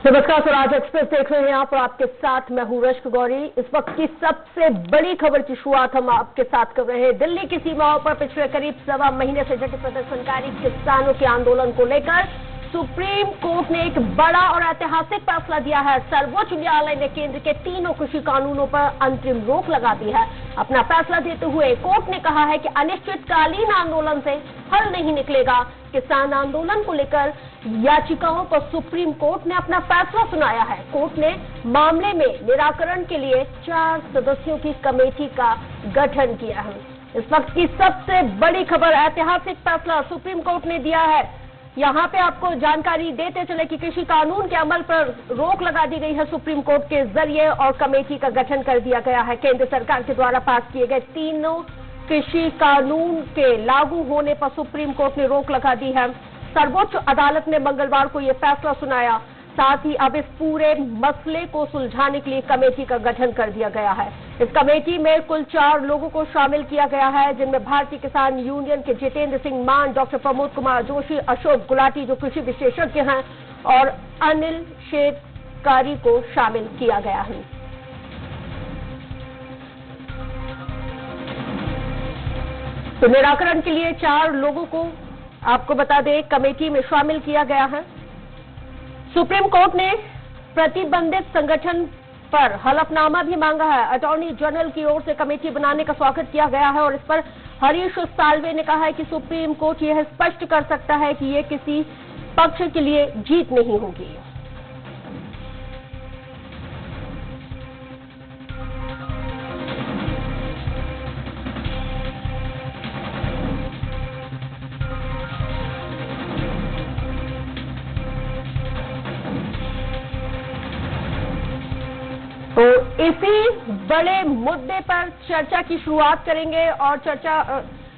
नमस्कार, स्वराज एक्सप्रेस देख रहे हैं आप और आपके साथ मैं हूं रश्क गौरी। इस वक्त की सबसे बड़ी खबर की शुरुआत हम आपके साथ कर रहे हैं। दिल्ली की सीमाओं पर पिछले करीब सवा महीने से डटे प्रदर्शनकारी किसानों के आंदोलन को लेकर सुप्रीम कोर्ट ने एक बड़ा और ऐतिहासिक फैसला दिया है। सर्वोच्च न्यायालय ने केंद्र के तीनों कृषि कानूनों पर अंतरिम रोक लगा दी है। अपना फैसला देते हुए कोर्ट ने कहा है कि अनिश्चितकालीन आंदोलन से हल नहीं निकलेगा। किसान आंदोलन को लेकर याचिकाओं पर सुप्रीम कोर्ट ने अपना फैसला सुनाया है। कोर्ट ने मामले में निराकरण के लिए 4 सदस्यों की कमेटी का गठन किया है। इस वक्त की सबसे बड़ी खबर, ऐतिहासिक फैसला सुप्रीम कोर्ट ने दिया है। यहाँ पे आपको जानकारी देते चले कि कृषि कानून के अमल पर रोक लगा दी गई है सुप्रीम कोर्ट के जरिए और कमेटी का गठन कर दिया गया है। केंद्र सरकार के द्वारा पास किए गए तीनों कृषि कानून के लागू होने पर सुप्रीम कोर्ट ने रोक लगा दी है। सर्वोच्च अदालत ने मंगलवार को यह फैसला सुनाया। साथ ही अब इस पूरे मसले को सुलझाने के लिए कमेटी का गठन कर दिया गया है। इस कमेटी में कुल 4 लोगों को शामिल किया गया है, जिनमें भारतीय किसान यूनियन के जितेंद्र सिंह मान, डॉक्टर प्रमोद कुमार जोशी, अशोक गुलाटी जो कृषि विशेषज्ञ हैं और अनिल शेरकारी को शामिल किया गया है। तो निराकरण के लिए 4 लोगों को आपको बता दें कमेटी में शामिल किया गया है। सुप्रीम कोर्ट ने प्रतिबंधित संगठन पर हलफनामा भी मांगा है। अटॉर्नी जनरल की ओर से कमेटी बनाने का स्वागत किया गया है और इस पर हरीश साल्वे ने कहा है कि सुप्रीम कोर्ट यह स्पष्ट कर सकता है कि यह किसी पक्ष के लिए जीत नहीं होगी। तो इसी बड़े मुद्दे पर चर्चा की शुरुआत करेंगे और चर्चा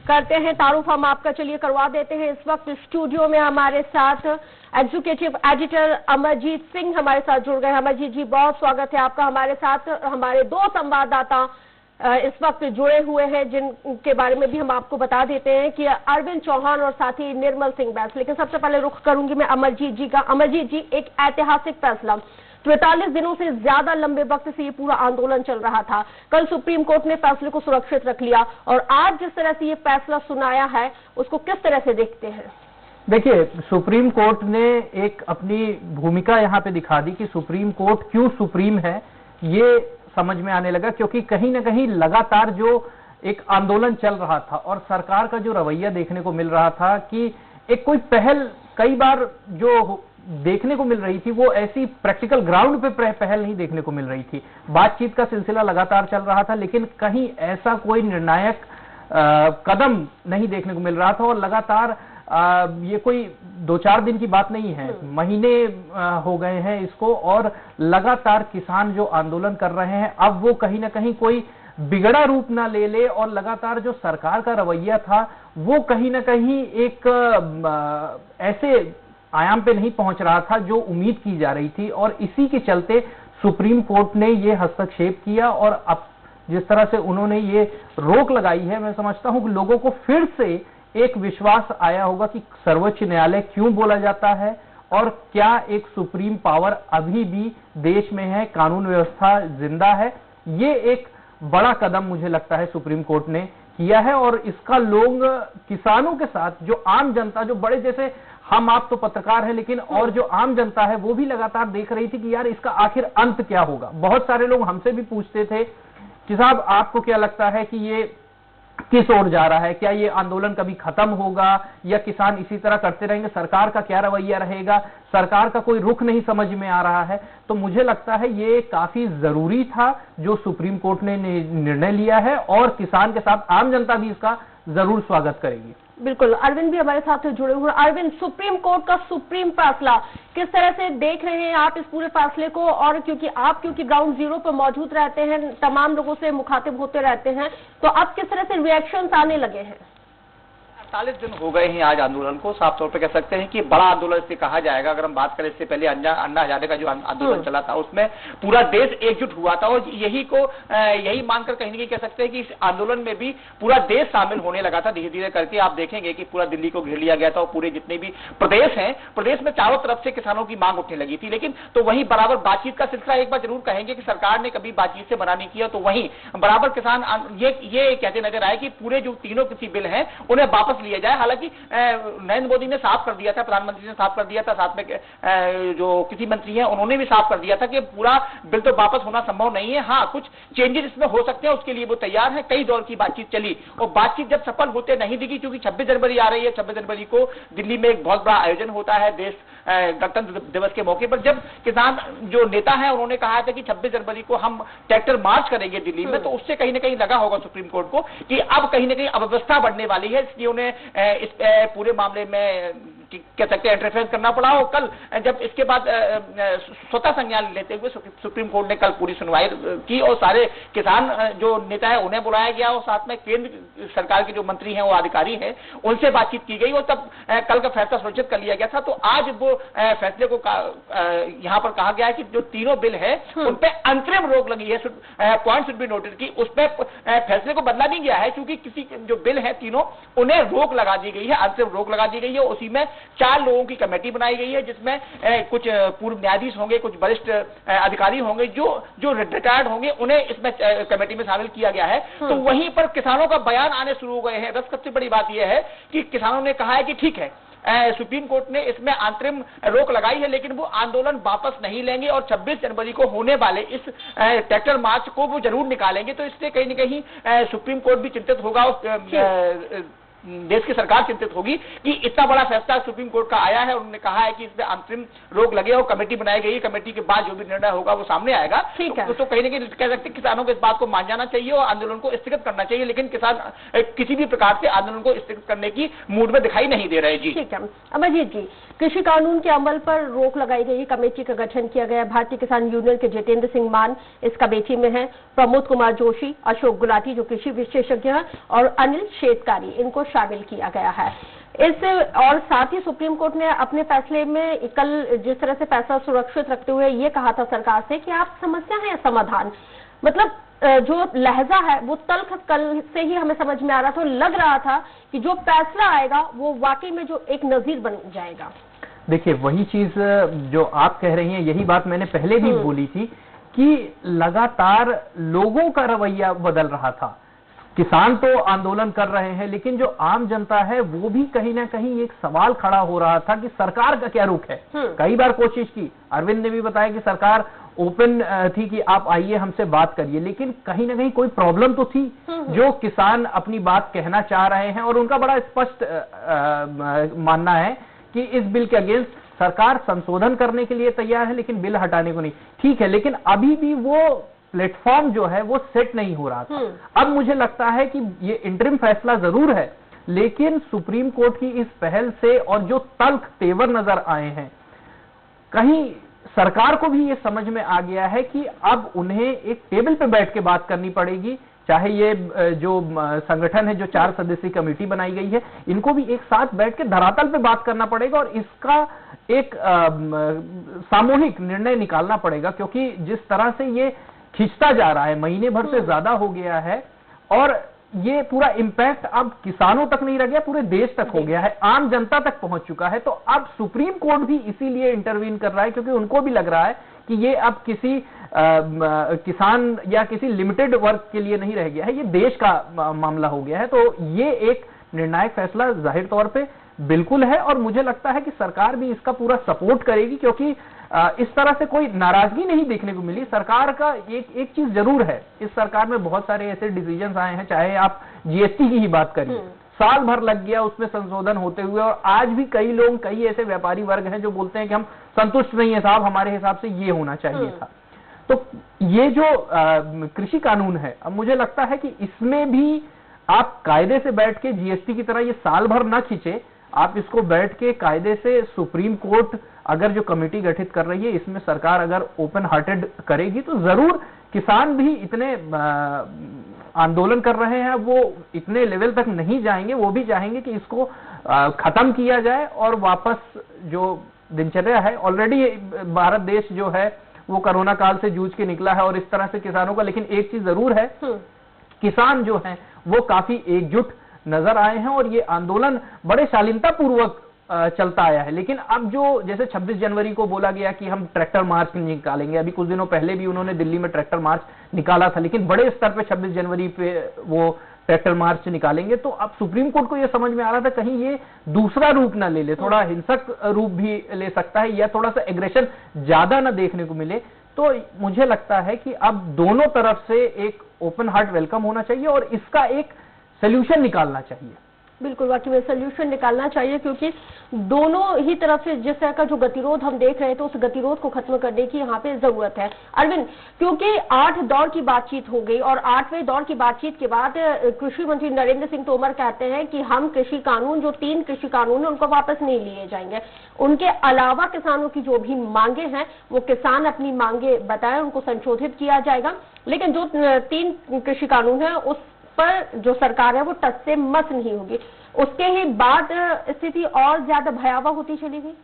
करते हैं। तारुफ हम आपका चलिए करवा देते हैं। इस वक्त स्टूडियो में हमारे साथ एग्जीक्यूटिव एडिटर अमरजीत सिंह हमारे साथ जुड़ गए। अमरजीत जी, बहुत स्वागत है आपका हमारे साथ। हमारे 2 संवाददाता इस वक्त जुड़े हुए हैं, जिनके बारे में भी हम आपको बता देते हैं कि अरविंद चौहान और साथी निर्मल सिंह बैस। लेकिन सबसे पहले रुख करूंगी मैं अमरजीत जी का। अमरजीत जी, एक ऐतिहासिक फैसला, 43 दिनों से ज्यादा लंबे वक्त से ये पूरा आंदोलन चल रहा था। कल सुप्रीम कोर्ट ने फैसले को सुरक्षित रख लिया और आज जिस तरह से ये फैसला सुनाया है उसको किस तरह से देखते हैं? देखिए, सुप्रीम कोर्ट ने एक अपनी भूमिका यहाँ पे दिखा दी कि सुप्रीम कोर्ट क्यों सुप्रीम है, ये समझ में आने लगा। क्योंकि कहीं ना कहीं लगातार जो एक आंदोलन चल रहा था और सरकार का जो रवैया देखने को मिल रहा था कि एक कोई पहल कई बार जो देखने को मिल रही थी वो ऐसी प्रैक्टिकल ग्राउंड पे पहल नहीं देखने को मिल रही थी। बातचीत का सिलसिला लगातार चल रहा था लेकिन कहीं ऐसा कोई निर्णायक कदम नहीं देखने को मिल रहा था। और लगातार ये कोई 2-4 दिन की बात नहीं है, महीने हो गए हैं इसको और लगातार किसान जो आंदोलन कर रहे हैं अब वो कहीं ना कहीं कोई बिगड़ा रूप ना ले ले और लगातार जो सरकार का रवैया था वो कहीं ना कहीं एक ऐसे आयाम पे नहीं पहुंच रहा था जो उम्मीद की जा रही थी। और इसी के चलते सुप्रीम कोर्ट ने ये हस्तक्षेप किया और अब जिस तरह से उन्होंने ये रोक लगाई है, मैं समझता हूं कि लोगों को फिर से एक विश्वास आया होगा कि सर्वोच्च न्यायालय क्यों बोला जाता है और क्या एक सुप्रीम पावर अभी भी देश में है, कानून व्यवस्था जिंदा है। ये एक बड़ा कदम मुझे लगता है सुप्रीम कोर्ट ने किया है और इसका लोग किसानों के साथ जो आम जनता, जो बड़े जैसे हम आप तो पत्रकार हैं लेकिन और जो आम जनता है वो भी लगातार देख रही थी कि यार इसका आखिर अंत क्या होगा। बहुत सारे लोग हमसे भी पूछते थे कि साहब आपको क्या लगता है कि ये किस ओर जा रहा है, क्या ये आंदोलन कभी खत्म होगा या किसान इसी तरह करते रहेंगे, सरकार का क्या रवैया रहेगा, सरकार का कोई रुख नहीं समझ में आ रहा है। तो मुझे लगता है ये काफी जरूरी था जो सुप्रीम कोर्ट ने निर्णय लिया है और किसान के साथ आम जनता भी इसका जरूर स्वागत करेगी। बिल्कुल, अरविंद भी हमारे साथ जुड़े हुए हैं। अरविंद, सुप्रीम कोर्ट का सुप्रीम फैसला किस तरह से देख रहे हैं आप इस पूरे फैसले को? और क्योंकि ग्राउंड जीरो पर मौजूद रहते हैं, तमाम लोगों से मुखातिब होते रहते हैं, तो अब किस तरह से रिएक्शंस आने लगे हैं? 48 दिन हो गए हैं आज आंदोलन को। साफ तौर पे कह सकते हैं कि बड़ा आंदोलन इसे कहा जाएगा। अगर हम बात करें, इससे पहले अन्ना हजारे का जो आंदोलन चला था उसमें पूरा देश एकजुट हुआ था और यही मानकर कहीं न कहीं कह सकते हैं कि इस आंदोलन में भी पूरा देश शामिल होने लगा था। धीरे धीरे करके आप देखेंगे कि पूरा दिल्ली को घेर लिया गया था और पूरे जितने भी प्रदेश हैं, प्रदेश में चारों तरफ से किसानों की मांग उठने लगी थी। लेकिन तो वहीं बराबर बातचीत का सिलसिला एक बार जरूर कहेंगे कि सरकार ने कभी बातचीत से मना नहीं किया, तो वहीं बराबर किसान ये कहते नजर आए कि पूरे जो तीनों कृषि बिल हैं उन्हें वापस लिया जाए। हालांकि नरेंद्र मोदी ने साफ कर दिया था, प्रधानमंत्री ने साफ कर दिया था, साथ में जो कृषि मंत्री हैं उन्होंने भी साफ कर दिया था कि पूरा बिल तो वापस होना संभव नहीं है। हाँ, कुछ चेंजेस इसमें हो सकते हैं, उसके लिए वो तैयार है। कई दौर की बातचीत चली और बातचीत जब सफल होते नहीं दिखी, क्योंकि 26 जनवरी आ रही है, 26 जनवरी को दिल्ली में एक बहुत बड़ा आयोजन होता है देश गणतंत्र दिवस के मौके पर। जब किसान जो नेता है उन्होंने कहा था कि 26 जनवरी को हम ट्रैक्टर मार्च करेंगे दिल्ली में, तो उससे कहीं ना कहीं लगा होगा सुप्रीम कोर्ट को कि अब कहीं ना कहीं अव्यवस्था बढ़ने वाली है, इसलिए उन्हें इस पूरे मामले में कह सकते हैं इंटरफेरेंस करना पड़ा। और कल जब इसके बाद स्वतः संज्ञान लेते हुए सुप्रीम कोर्ट ने कल पूरी सुनवाई की और सारे किसान जो नेता है उन्हें बुलाया गया और साथ में केंद्र सरकार के जो मंत्री हैं, वो अधिकारी हैं, उनसे बातचीत की गई और तब कल का फैसला सुनिश्चित कर लिया गया था। तो आज वो फैसले को यहां पर कहा गया है कि जो तीनों बिल है उन पे अंतरिम रोक लगी है, पॉइंट शुड बी नोटेड की उसमें फैसले को बदला नहीं गया है, क्योंकि किसी जो बिल है तीनों उन्हें रोक लगा दी गई है, अंतरिम रोक लगा दी गई है। उसी में 4 लोगों की कमेटी बनाई गई है, जिसमें कुछ पूर्व न्यायाधीश होंगे, कुछ वरिष्ठ अधिकारी होंगे, जो रिटायर्ड होंगे, उन्हें इसमें कमेटी में शामिल किया गया है। तो वहीं पर किसानों का बयान आने शुरू हो गए हैं। बस सबसे बड़ी बात यह है कि किसानों ने कहा है कि ठीक है, सुप्रीम कोर्ट ने इसमें अंतरिम रोक लगाई है, लेकिन वो आंदोलन वापस नहीं लेंगे और 26 जनवरी को होने वाले इस ट्रैक्टर मार्च को वो जरूर निकालेंगे। तो इससे कहीं न कहीं सुप्रीम कोर्ट भी चिंतित होगा और देश की सरकार चिंतित होगी कि इतना बड़ा फैसला सुप्रीम कोर्ट का आया है। उन्होंने कहा है कि इसमें अंतरिम रोक लगे और कमेटी बनाई गई है, कमेटी के बाद जो भी निर्णय होगा वो सामने आएगा। तो कहीं न कहीं कह सकते हैं किसानों को इस बात को मान जाना चाहिए और आंदोलन को स्थगित करना चाहिए, लेकिन किसान किसी भी प्रकार से आंदोलन को स्थगित करने की मूड में दिखाई नहीं दे रहे। जी ठीक है अमरजीत जी, कृषि कानून के अमल पर रोक लगाई गई, कमेटी का गठन किया गया। भारतीय किसान यूनियन के जितेंद्र सिंह मान इस कमेटी में है, प्रमोद कुमार जोशी, अशोक गुलाटी जो कृषि विशेषज्ञ हैं और अनिल शेतकारी, इनको शामिल किया गया है। इससे और साथ ही सुप्रीम कोर्ट ने अपने फैसले में कल जिस तरह से फैसला सुरक्षित रखते हुए ये कहा था सरकार से कि आप समस्या है समाधान, मतलब जो लहजा है वो तल्ख कल से ही हमें समझ में आ रहा था, लग रहा था कि जो फैसला आएगा वो वाकई में जो एक नजीर बन जाएगा। देखिए वही चीज जो आप कह रही हैं, यही बात मैंने पहले भी बोली थी कि लगातार लोगों का रवैया बदल रहा था। किसान तो आंदोलन कर रहे हैं, लेकिन जो आम जनता है वो भी कहीं ना कहीं एक सवाल खड़ा हो रहा था कि सरकार का क्या रुख है। कई बार कोशिश की, अरविंद ने भी बताया कि सरकार ओपन थी कि आप आइए हमसे बात करिए, लेकिन कहीं ना कहीं कोई प्रॉब्लम तो थी। जो किसान अपनी बात कहना चाह रहे हैं और उनका बड़ा स्पष्ट मानना है कि इस बिल के अगेंस्ट सरकार संशोधन करने के लिए तैयार है, लेकिन बिल हटाने को नहीं। ठीक है, लेकिन अभी भी वो प्लेटफॉर्म जो है वो सेट नहीं हो रहा था। अब मुझे लगता है कि ये इंटरिम फैसला जरूर है, लेकिन सुप्रीम कोर्ट की इस पहल से और जो तल्ख तेवर नजर आए हैं, कहीं सरकार को भी ये समझ में आ गया है कि अब उन्हें एक टेबल पे बैठ के बात करनी पड़ेगी। चाहे ये जो संगठन है, जो 4 सदस्यीय कमेटी बनाई गई है, इनको भी एक साथ बैठ के धरातल पे बात करना पड़ेगा और इसका एक सामूहिक निर्णय निकालना पड़ेगा, क्योंकि जिस तरह से ये खिंचता जा रहा है, महीने भर से ज्यादा हो गया है और ये पूरा इंपैक्ट अब किसानों तक नहीं रह गया, पूरे देश तक हो गया है, आम जनता तक पहुंच चुका है। तो अब सुप्रीम कोर्ट भी इसीलिए इंटरवीन कर रहा है, क्योंकि उनको भी लग रहा है कि ये अब किसी किसान या किसी लिमिटेड वर्ग के लिए नहीं रह गया है, ये देश का मामला हो गया है। तो ये एक निर्णायक फैसला जाहिर तौर पे बिल्कुल है और मुझे लगता है कि सरकार भी इसका पूरा सपोर्ट करेगी, क्योंकि इस तरह से कोई नाराजगी नहीं देखने को मिली। सरकार का एक चीज जरूर है, इस सरकार में बहुत सारे ऐसे डिसीजंस आए हैं, चाहे आप जीएसटी की ही बात करिए, साल भर लग गया उसमें संशोधन होते हुए और आज भी कई लोग, कई ऐसे व्यापारी वर्ग हैं जो बोलते हैं कि हम संतुष्ट नहीं है साहब, हमारे हिसाब से ये होना चाहिए था। तो ये जो कृषि कानून है, अब मुझे लगता है कि इसमें भी आप कायदे से बैठ के जीएसटी की तरह ये साल भर ना खींचे, आप इसको बैठ के कायदे से सुप्रीम कोर्ट अगर जो कमेटी गठित कर रही है, इसमें सरकार अगर ओपन हार्टेड करेगी तो जरूर किसान भी इतने आंदोलन कर रहे हैं वो इतने लेवल तक नहीं जाएंगे, वो भी चाहेंगे कि इसको खत्म किया जाए और वापस जो दिनचर्या है, ऑलरेडी भारत देश जो है वो कोरोना काल से जूझ के निकला है और इस तरह से किसानों का, लेकिन एक चीज जरूर है, किसान जो हैं वो काफी एकजुट नजर आए हैं और ये आंदोलन बड़े शालीनता पूर्वक चलता आया है। लेकिन अब जो जैसे 26 जनवरी को बोला गया कि हम ट्रैक्टर मार्च निकालेंगे, अभी कुछ दिनों पहले भी उन्होंने दिल्ली में ट्रैक्टर मार्च निकाला था, लेकिन बड़े स्तर पे 26 जनवरी पे वो ट्रैक्टर मार्च निकालेंगे। तो अब सुप्रीम कोर्ट को यह समझ में आ रहा था कहीं ये दूसरा रूप ना ले ले, थोड़ा हिंसक रूप भी ले सकता है या थोड़ा सा एग्रेशन ज्यादा ना देखने को मिले। तो मुझे लगता है कि अब दोनों तरफ से एक ओपन हार्ट वेलकम होना चाहिए और इसका एक सोल्यूशन निकालना चाहिए। बिल्कुल, वाकई में सोल्यूशन निकालना चाहिए, क्योंकि दोनों ही तरफ से जिस तरह का जो गतिरोध हम देख रहे हैं तो उस गतिरोध को खत्म करने की यहाँ पे जरूरत है। अरविंद, क्योंकि 8 दौर की बातचीत हो गई और 8वें दौर की बातचीत के बाद कृषि मंत्री नरेंद्र सिंह तोमर कहते हैं कि हम कृषि कानून, जो 3 कृषि कानून है, उनको वापस नहीं लिए जाएंगे। उनके अलावा किसानों की जो भी मांगे हैं वो किसान अपनी मांगे बताएं, उनको संशोधित किया जाएगा। लेकिन जो 3 कृषि कानून है उस पर जो सरकार है वो टस से मस नहीं होगी। उसके ही बाद स्थिति और ज्यादा भयावह होती चली गई।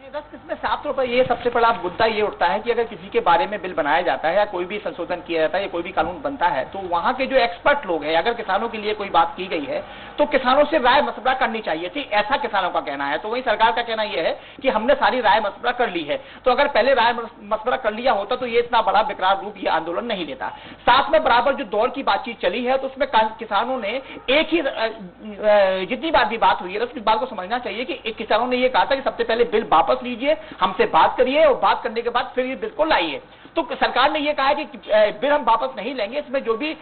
बस इसमें साफ तौर पर ये सबसे बड़ा मुद्दा ये उठता है कि अगर किसी के बारे में बिल बनाया जाता है या कोई भी संशोधन किया जाता है या कोई भी कानून बनता है तो वहां के जो एक्सपर्ट लोग हैं, अगर किसानों के लिए कोई बात की गई है तो किसानों से राय मशवरा करनी चाहिए थी, ऐसा किसानों का कहना है। तो वही सरकार का कहना यह है कि हमने सारी राय मशवरा कर ली है। तो अगर पहले राय मशवरा कर लिया होता तो ये इतना बड़ा विकराल रूप ये आंदोलन नहीं लेता। साथ में बराबर जो दौर की बातचीत चली है तो उसमें किसानों ने एक ही, जितनी बार भी बात हुई है इस बात को समझना चाहिए कि किसानों ने यह कहा था कि सबसे पहले बिल वापस लीजिए, हमसे बात करिए और बात करने के बाद फिर ये बिल को लाइए। तो सरकार ने यह कहा है कि बिल हम वापस नहीं लेंगे, इसमें जो भी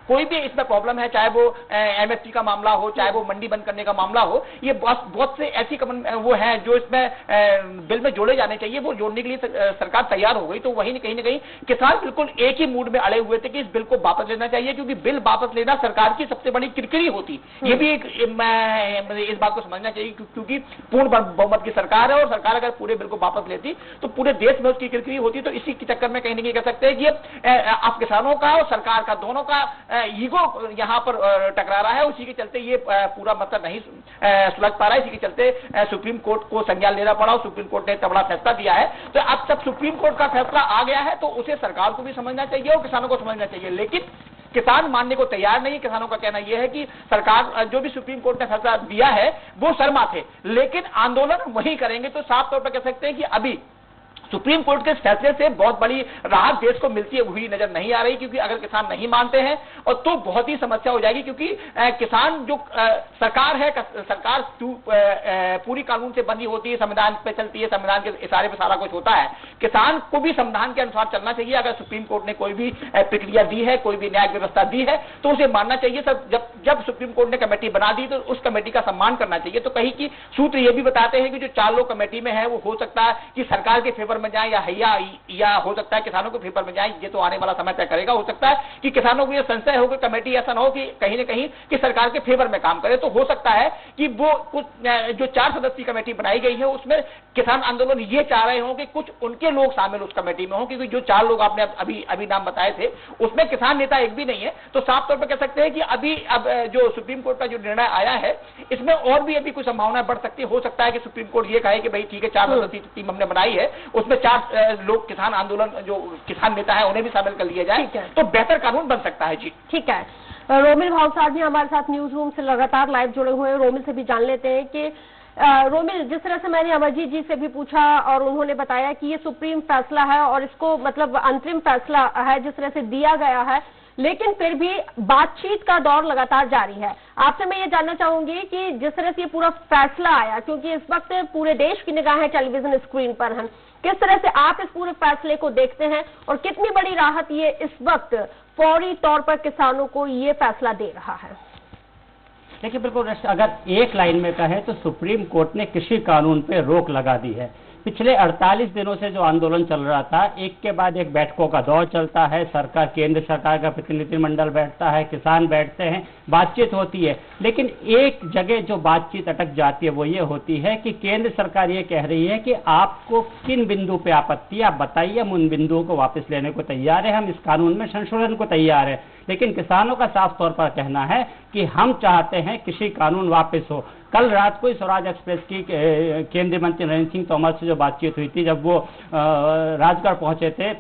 कोई भी इसमें प्रॉब्लम है, चाहे वो एमएसपी का मामला हो, चाहे वो मंडी बंद करने का मामला हो, ये बहुत से ऐसी वो हैं जो इसमें बिल में जोड़े जाने चाहिए, वो जोड़ने के लिए सरकार तैयार हो गई। तो वही कहीं ना कहीं किसान बिल्कुल एक ही मूड में अड़े हुए थे कि इस बिल को वापस लेना चाहिए, क्योंकि बिल वापस लेना सरकार की सबसे बड़ी किरकिरी होती। ये भी एक इस बात को समझना चाहिए, क्योंकि पूर्ण बहुमत की सरकार है और सरकार अगर पूरे बिल को वापस लेती तो पूरे देश में उसकी किरकिरी होती। तो इसी के चक्कर में कहीं ना कहीं कह सकते हैं कि आप किसानों का और सरकार का दोनों का ईगो यहां पर टकरा रहा है। उसी के चलते ये पूरा मतलब नहीं सुलझ पा रहा है। इसी के चलते सुप्रीम कोर्ट को संज्ञान लेना पड़ा और सुप्रीम कोर्ट ने इतना बड़ा फैसला दिया है। तो अब जब सुप्रीम कोर्ट का फैसला आ गया है तो उसे सरकार को भी समझना चाहिए और किसानों को समझना चाहिए। लेकिन किसान मानने को तैयार नहीं। किसानों का कहना यह है कि सरकार जो भी सुप्रीम कोर्ट ने फैसला दिया है वो शर्मा थे, लेकिन आंदोलन वही करेंगे। तो साफ तौर पर कह सकते हैं कि अभी सुप्रीम कोर्ट के फैसले से बहुत बड़ी राहत देश को मिलती हुई नजर नहीं आ रही, क्योंकि अगर किसान नहीं मानते हैं और तो बहुत ही समस्या हो जाएगी। क्योंकि किसान जो सरकार है, सरकार पूरी कानून से बंधी होती है, संविधान पे चलती है, संविधान के इशारे पे सारा कुछ होता है। किसान को भी संविधान के अनुसार चलना चाहिए। अगर सुप्रीम कोर्ट ने कोई भी प्रक्रिया दी है, कोई भी न्याय व्यवस्था दी है तो उसे मानना चाहिए। सब जब सुप्रीम कोर्ट ने कमेटी बना दी तो उस कमेटी का सम्मान करना चाहिए। तो कहीं की सूत्र ये भी बताते हैं कि जो 4 लोग कमेटी में है वो हो सकता है कि सरकार के फेवर में जाए या हो सकता है किसानों के फेवर में जाए। ये तो आने वाला समय तय करेगा। हो सकता है कि किसानों को ये संशय हो कि कमेटी ऐसा ना हो कि कहीं ना कहीं कि सरकार के फेवर में काम करे। तो हो सकता है कि वो कुछ जो 4 सदस्यीय कमेटी बनाई गई है उसमें किसान आंदोलन ये चाह रहे हो कि कुछ उनके लोग शामिल उस कमेटी में हो, क्योंकि जो 4 लोग आपने अभी नाम बताए थे उसमें किसान नेता एक भी नहीं है। तो साफ तौर पर कह सकते हैं कि अब जो सुप्रीम कोर्ट का जो निर्णय आया है इसमें और भी अभी कुछ संभावनाएं बढ़ सकती है। हो सकता है कि सुप्रीम कोर्ट ये कहे कि भाई ठीक है, 4 सदस्यीय टीम हमने बनाई है, उसमें 4 लोग किसान आंदोलन जो किसान नेता है उन्हें भी शामिल कर लिया जाए तो बेहतर कानून बन सकता है। जी ठीक है। रोमिल भावसार भी हमारे साथ न्यूज रूम से लगातार लाइव जुड़े हुए हैं। रोमिल से भी जान लेते हैं कि रोमिल, जिस तरह से मैंने अमरजीत जी से भी पूछा और उन्होंने बताया कि ये सुप्रीम फैसला है और इसको मतलब अंतरिम फैसला है जिस तरह से दिया गया है, लेकिन फिर भी बातचीत का दौर लगातार जारी है। आपसे मैं ये जानना चाहूंगी कि जिस तरह से ये पूरा फैसला आया, क्योंकि इस वक्त पूरे देश की निगाहें टेलीविजन स्क्रीन पर हैं, किस तरह से आप इस पूरे फैसले को देखते हैं और कितनी बड़ी राहत ये इस वक्त फौरी तौर पर किसानों को ये फैसला दे रहा है? देखिए, बिल्कुल अगर एक लाइन में कहें तो सुप्रीम कोर्ट ने कृषि कानून पे रोक लगा दी है। पिछले 48 दिनों से जो आंदोलन चल रहा था, एक के बाद एक बैठकों का दौर चलता है, सरकार केंद्र सरकार का प्रतिनिधिमंडल बैठता है, किसान बैठते हैं, बातचीत होती है, लेकिन एक जगह जो बातचीत अटक जाती है वो ये होती है कि केंद्र सरकार ये कह रही है कि आपको किन बिंदु पे आपत्ति, आप बताइए, हम उन बिंदुओं को वापस लेने को तैयार है, हम इस कानून में संशोधन को तैयार है। लेकिन किसानों का साफ तौर पर कहना है कि हम चाहते हैं कृषि कानून वापस हो। कल रात को स्वराज एक्सप्रेस की केंद्रीय मंत्री नरेंद्र सिंह तोमर से जो बातचीत हुई थी, जब वो राजगढ़ पहुंचे थे,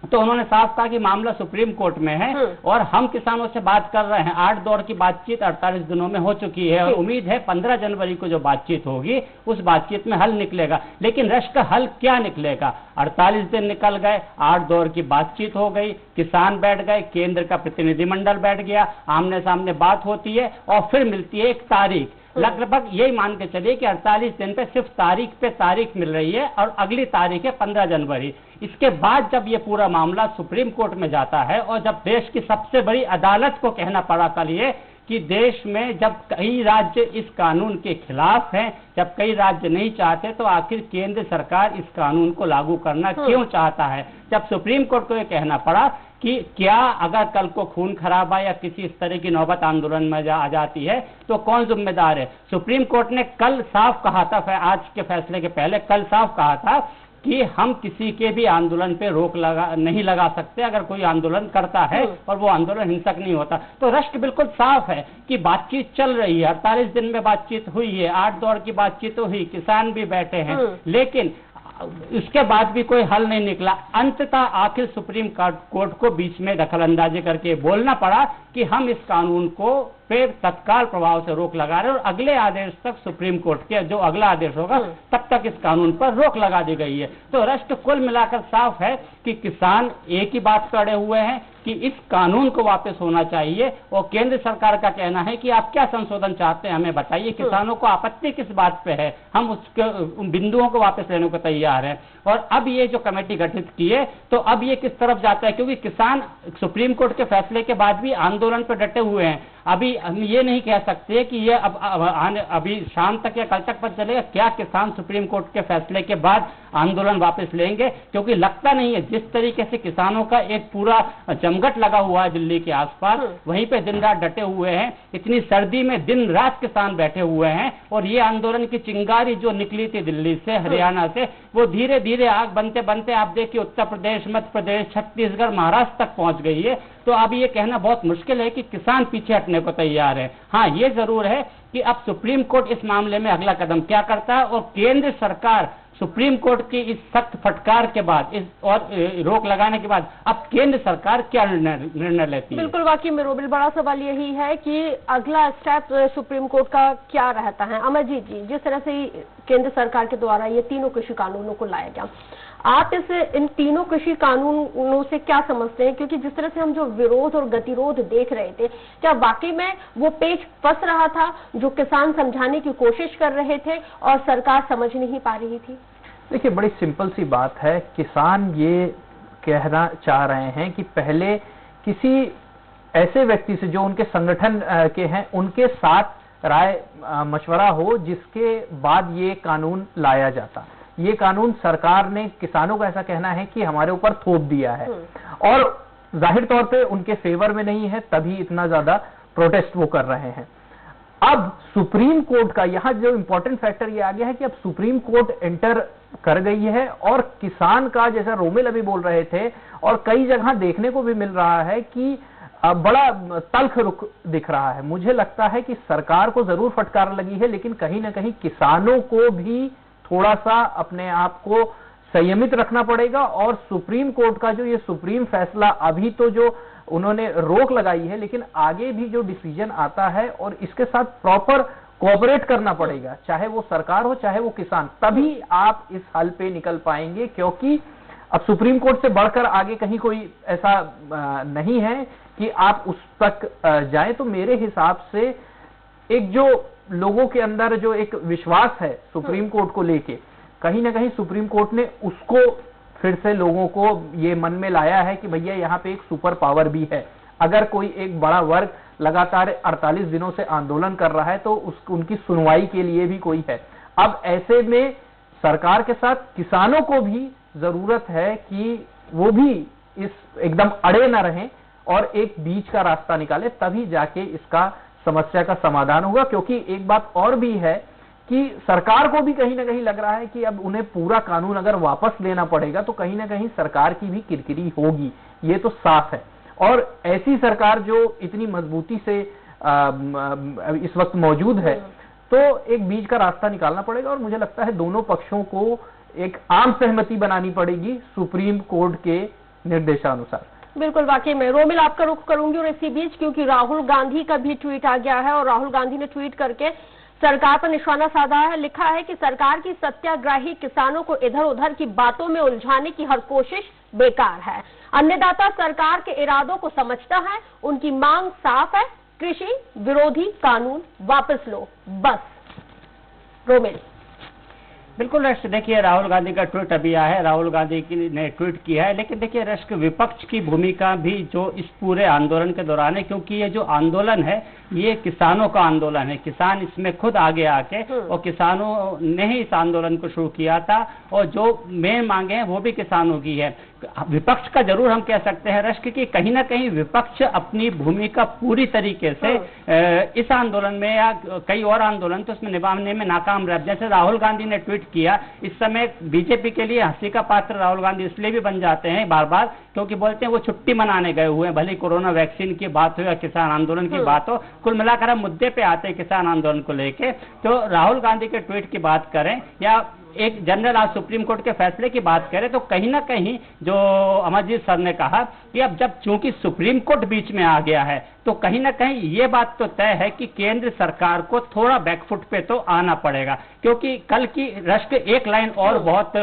तो उन्होंने साफ कहा कि मामला सुप्रीम कोर्ट में है और हम किसानों से बात कर रहे हैं। 8 दौर की बातचीत 48 दिनों में हो चुकी है और उम्मीद है 15 जनवरी को जो बातचीत होगी उस बातचीत में हल निकलेगा। लेकिन रश का हल क्या निकलेगा? 48 दिन निकल गए, 8 दौर की बातचीत हो गई, किसान बैठ गए, केंद्र का प्रतिनिधिमंडल बैठ गया, आमने सामने बात होती है और फिर मिलती है एक तारीख। लगभग यही मान के चलिए कि 48 दिन पे सिर्फ तारीख पे तारीख मिल रही है और अगली तारीख है 15 जनवरी। इसके बाद जब ये पूरा मामला सुप्रीम कोर्ट में जाता है और जब देश की सबसे बड़ी अदालत को कहना पड़ा कल ये कि देश में जब कई राज्य इस कानून के खिलाफ हैं, जब कई राज्य नहीं चाहते, तो आखिर केंद्र सरकार इस कानून को लागू करना क्यों चाहता है? जब सुप्रीम कोर्ट को ये कहना पड़ा कि क्या अगर कल को खून खराबा या किसी इस तरह की नौबत आंदोलन में आ जाती है तो कौन जिम्मेदार है? सुप्रीम कोर्ट ने कल साफ कहा था, आज के फैसले के पहले कल साफ कहा था कि हम किसी के भी आंदोलन पे रोक नहीं लगा सकते अगर कोई आंदोलन करता है और वो आंदोलन हिंसक नहीं होता। तो राष्ट्र बिल्कुल साफ है कि बातचीत चल रही है, 48 दिन में बातचीत हुई है, 8 दौर की बातचीत हुई, किसान भी बैठे हैं, लेकिन उसके बाद भी कोई हल नहीं निकला। अंततः आखिर सुप्रीम कोर्ट को बीच में दखलंदाजी करके बोलना पड़ा कि हम इस कानून को पे तत्काल प्रभाव से रोक लगा रहे हैं और अगले आदेश तक, सुप्रीम कोर्ट के जो अगला आदेश होगा तब तक इस कानून पर रोक लगा दी गई है। तो राष्ट्र कुल मिलाकर साफ है कि किसान एक ही बात पर अड़े हुए हैं कि इस कानून को वापस होना चाहिए और केंद्र सरकार का कहना है कि आप क्या संशोधन चाहते हैं हमें बताइए, किसानों को आपत्ति किस बात पे है, हम उसके उन बिंदुओं को वापस लेने को तैयार हैं। और अब ये जो कमेटी गठित की है तो अब ये किस तरफ जाता है, क्योंकि किसान सुप्रीम कोर्ट के फैसले के बाद भी आंदोलन पर डटे हुए हैं। अभी हम ये नहीं कह सकते कि ये अभी शाम तक या कल तक पता चलेगा क्या किसान सुप्रीम कोर्ट के फैसले के बाद आंदोलन वापस लेंगे, क्योंकि लगता नहीं है। जिस तरीके से किसानों का एक पूरा जमघट लगा हुआ है दिल्ली के आसपास, वहीं पे दिन रात डटे हुए हैं, इतनी सर्दी में दिन रात किसान बैठे हुए हैं और ये आंदोलन की चिंगारी जो निकली थी दिल्ली से, हरियाणा से, वो धीरे धीरे आग बनते बनते आप देखिए उत्तर प्रदेश, मध्य प्रदेश, छत्तीसगढ़, महाराष्ट्र तक पहुंच गई है। तो अब ये कहना बहुत मुश्किल है कि किसान पीछे हटने को तैयार है। हाँ, ये जरूर है कि अब सुप्रीम कोर्ट इस मामले में अगला कदम क्या करता है और केंद्र सरकार सुप्रीम कोर्ट की इस सख्त फटकार के बाद और रोक लगाने के बाद अब केंद्र सरकार क्या निर्णय लेती है। बिल्कुल, वाकई में रोबिल, बड़ा सवाल यही है कि अगला स्टेप सुप्रीम कोर्ट का क्या रहता है। अमरजीत जी, जिस तरह से केंद्र सरकार के द्वारा ये तीनों कृषि कानूनों को लाया गया, आप इन तीनों कृषि कानूनों से क्या समझते हैं? क्योंकि जिस तरह से हम जो विरोध और गतिरोध देख रहे थे, क्या वाकई में वो पेच फंस रहा था जो किसान समझाने की कोशिश कर रहे थे और सरकार समझ नहीं पा रही थी? देखिए, बड़ी सिंपल सी बात है। किसान ये कहना चाह रहे हैं कि पहले किसी ऐसे व्यक्ति से जो उनके संगठन के हैं उनके साथ राय मशवरा हो, जिसके बाद ये कानून लाया जाता। ये कानून सरकार ने, किसानों का ऐसा कहना है कि हमारे ऊपर थोप दिया है और जाहिर तौर पे उनके फेवर में नहीं है, तभी इतना ज्यादा प्रोटेस्ट वो कर रहे हैं। अब सुप्रीम कोर्ट का यहां जो इंपॉर्टेंट फैक्टर ये आ गया है कि अब सुप्रीम कोर्ट एंटर कर गई है और किसान का, जैसा रोमिल अभी बोल रहे थे और कई जगह देखने को भी मिल रहा है कि बड़ा तल्ख रुख दिख रहा है। मुझे लगता है कि सरकार को जरूर फटकार लगी है, लेकिन कहीं ना कहीं किसानों को भी थोड़ा सा अपने आप को संयमित रखना पड़ेगा और सुप्रीम कोर्ट का जो ये सुप्रीम फैसला, अभी तो जो उन्होंने रोक लगाई है, लेकिन आगे भी जो डिसीजन आता है और इसके साथ प्रॉपर कोऑपरेट करना पड़ेगा, चाहे वो सरकार हो चाहे वो किसान, तभी आप इस हल पे निकल पाएंगे। क्योंकि अब सुप्रीम कोर्ट से बढ़कर आगे कहीं कोई ऐसा नहीं है कि आप उस तक जाएं। तो मेरे हिसाब से एक जो लोगों के अंदर जो एक विश्वास है सुप्रीम कोर्ट को लेके, कहीं ना कहीं सुप्रीम कोर्ट ने उसको फिर से लोगों को ये मन में लाया है कि भैया यहाँ पे एक सुपर पावर भी है। अगर कोई एक बड़ा वर्ग लगातार 48 दिनों से आंदोलन कर रहा है तो उनकी सुनवाई के लिए भी कोई है। अब ऐसे में सरकार के साथ किसानों को भी जरूरत है कि वो भी इस एकदम अड़े न रहें और एक बीच का रास्ता निकाले, तभी जाके इसका समस्या का समाधान होगा। क्योंकि एक बात और भी है कि सरकार को भी कहीं ना कहीं लग रहा है कि अब उन्हें पूरा कानून अगर वापस लेना पड़ेगा तो कहीं ना कहीं सरकार की भी किरकिरी होगी, ये तो साफ है। और ऐसी सरकार जो इतनी मजबूती से इस वक्त मौजूद है, तो एक बीच का रास्ता निकालना पड़ेगा और मुझे लगता है दोनों पक्षों को एक आम सहमति बनानी पड़ेगी सुप्रीम कोर्ट के निर्देशानुसार। बिल्कुल, वाकई में रोमिल आपका रुख करूंगी। और इसी बीच क्योंकि राहुल गांधी का भी ट्वीट आ गया है और राहुल गांधी ने ट्वीट करके सरकार पर निशाना साधा है। लिखा है कि सरकार की सत्याग्रही किसानों को इधर उधर की बातों में उलझाने की हर कोशिश बेकार है। अन्नदाता सरकार के इरादों को समझता है, उनकी मांग साफ है, कृषि विरोधी कानून वापस लो, बस। रोमिल। बिल्कुल रश्क, देखिए राहुल गांधी का ट्वीट अभी आया है, राहुल गांधी ने ट्वीट किया है, लेकिन देखिए रश्क विपक्ष की भूमिका भी जो इस पूरे आंदोलन के दौरान है, क्योंकि ये जो आंदोलन है ये किसानों का आंदोलन है। किसान इसमें खुद आगे आके और किसानों ने ही इस आंदोलन को शुरू किया था और जो मेन मांगे हैं वो भी किसानों की है। विपक्ष का जरूर हम कह सकते हैं रश्क कि कहीं ना कहीं विपक्ष अपनी भूमिका पूरी तरीके से इस आंदोलन में या कई और आंदोलन तो उसमें निभाने में नाकाम रहा। जैसे राहुल गांधी ने ट्वीट किया, इस समय बीजेपी के लिए हंसी का पात्र राहुल गांधी इसलिए भी बन जाते हैं बार बार क्योंकि बोलते हैं वो छुट्टी मनाने गए हुए हैं, भले कोरोना वैक्सीन की बात हो या किसान आंदोलन की बात हो, कुल मिलाकर हम मुद्दे पे आते हैं किसान आंदोलन को लेके। तो राहुल गांधी के ट्वीट की बात करें या एक जनरल आज सुप्रीम कोर्ट के फैसले की बात करें तो कहीं ना कहीं जो अमरजीत सर ने कहा कि अब जब चूंकि सुप्रीम कोर्ट बीच में आ गया है तो कहीं ना कहीं ये बात तो तय है कि केंद्र सरकार को थोड़ा बैकफुट पे तो आना पड़ेगा, क्योंकि कल की रश्क एक लाइन और बहुत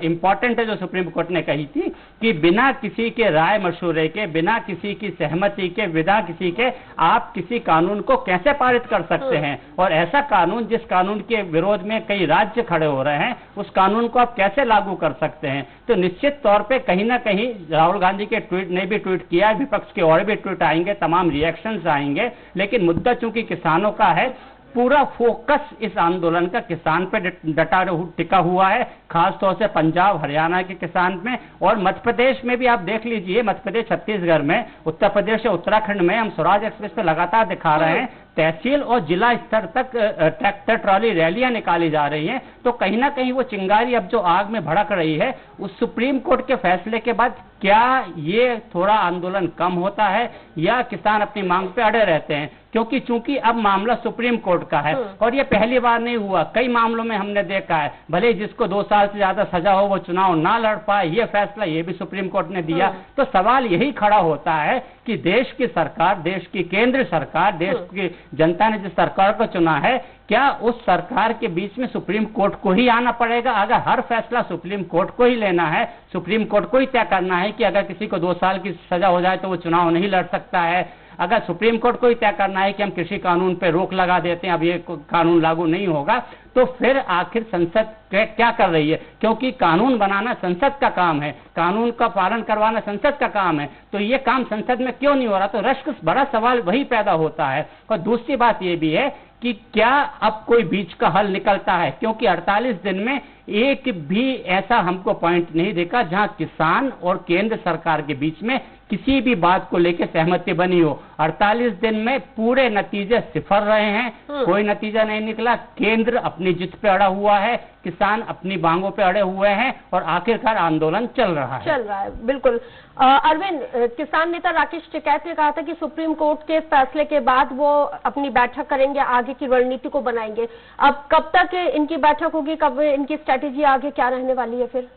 इंपॉर्टेंट है जो सुप्रीम कोर्ट ने कही थी कि बिना किसी के राय मशवरे के, बिना किसी की सहमति के, बिना किसी के आप किसी कानून को कैसे पारित कर सकते हैं, और ऐसा कानून जिस कानून के विरोध में कई राज्य खड़े हो रहे हैं उस कानून को आप कैसे लागू कर सकते हैं। तो निश्चित तौर पे कहीं ना कहीं राहुल गांधी के ट्वीट ने भी ट्वीट किया, विपक्ष के और भी ट्वीट आएंगे, तमाम रिएक्शंस आएंगे, लेकिन मुद्दा चूंकि किसानों का है, पूरा फोकस इस आंदोलन का किसान पे डटा टिका हुआ है, खासतौर से पंजाब हरियाणा के किसान में और मध्य प्रदेश में भी आप देख लीजिए, मध्य प्रदेश छत्तीसगढ़ में, उत्तर प्रदेश और उत्तराखंड में हम स्वराज एक्सप्रेस पे लगातार दिखा रहे हैं तहसील और जिला स्तर तक ट्रैक्टर ट्रॉली रैलियां निकाली जा रही हैं। तो कहीं ना कहीं वो चिंगारी अब जो आग में भड़क रही है उस सुप्रीम कोर्ट के फैसले के बाद क्या ये थोड़ा आंदोलन कम होता है या किसान अपनी मांग पे अड़े रहते हैं, क्योंकि चूंकि अब मामला सुप्रीम कोर्ट का है और ये पहली बार नहीं हुआ, कई मामलों में हमने देखा है भले जिसको 2 साल से ज्यादा सजा हो वो चुनाव ना लड़ पाए, ये फैसला ये भी सुप्रीम कोर्ट ने दिया। तो सवाल यही खड़ा होता है कि देश की सरकार, देश की केंद्र सरकार, देश की जनता ने जिस सरकार को चुना है, क्या उस सरकार के बीच में सुप्रीम कोर्ट को ही आना पड़ेगा? अगर हर फैसला सुप्रीम कोर्ट को ही लेना है, सुप्रीम कोर्ट को ही तय करना है कि अगर किसी को 2 साल की सजा हो जाए तो वो चुनाव नहीं लड़ सकता है, अगर सुप्रीम कोर्ट को ही तय करना है कि हम कृषि कानून पे रोक लगा देते हैं, अब ये कानून लागू नहीं होगा, तो फिर आखिर संसद क्या कर रही है? क्योंकि कानून बनाना संसद का काम है, कानून का पालन करवाना संसद का काम है, तो ये काम संसद में क्यों नहीं हो रहा? तो रश्क बड़ा सवाल वही पैदा होता है। और दूसरी बात ये भी है कि क्या अब कोई बीच का हल निकलता है, क्योंकि 48 दिन में एक भी ऐसा हमको पॉइंट नहीं देखा जहां किसान और केंद्र सरकार के बीच में किसी भी बात को लेकर सहमति बनी हो। 48 दिन में पूरे नतीजे सिफर रहे हैं, कोई नतीजा नहीं निकला। केंद्र अपनी जिद पे अड़ा हुआ है, किसान अपनी मांगों पे अड़े हुए हैं और आखिरकार आंदोलन चल रहा है। बिल्कुल। अरविंद, किसान नेता राकेश टिकैत ने कहा था कि सुप्रीम कोर्ट के फैसले के बाद वो अपनी बैठक करेंगे, आगे की रणनीति को बनाएंगे। अब कब तक इनकी बैठक होगी, कब इनकी स्ट्रैटेजी आगे क्या रहने वाली है? फिर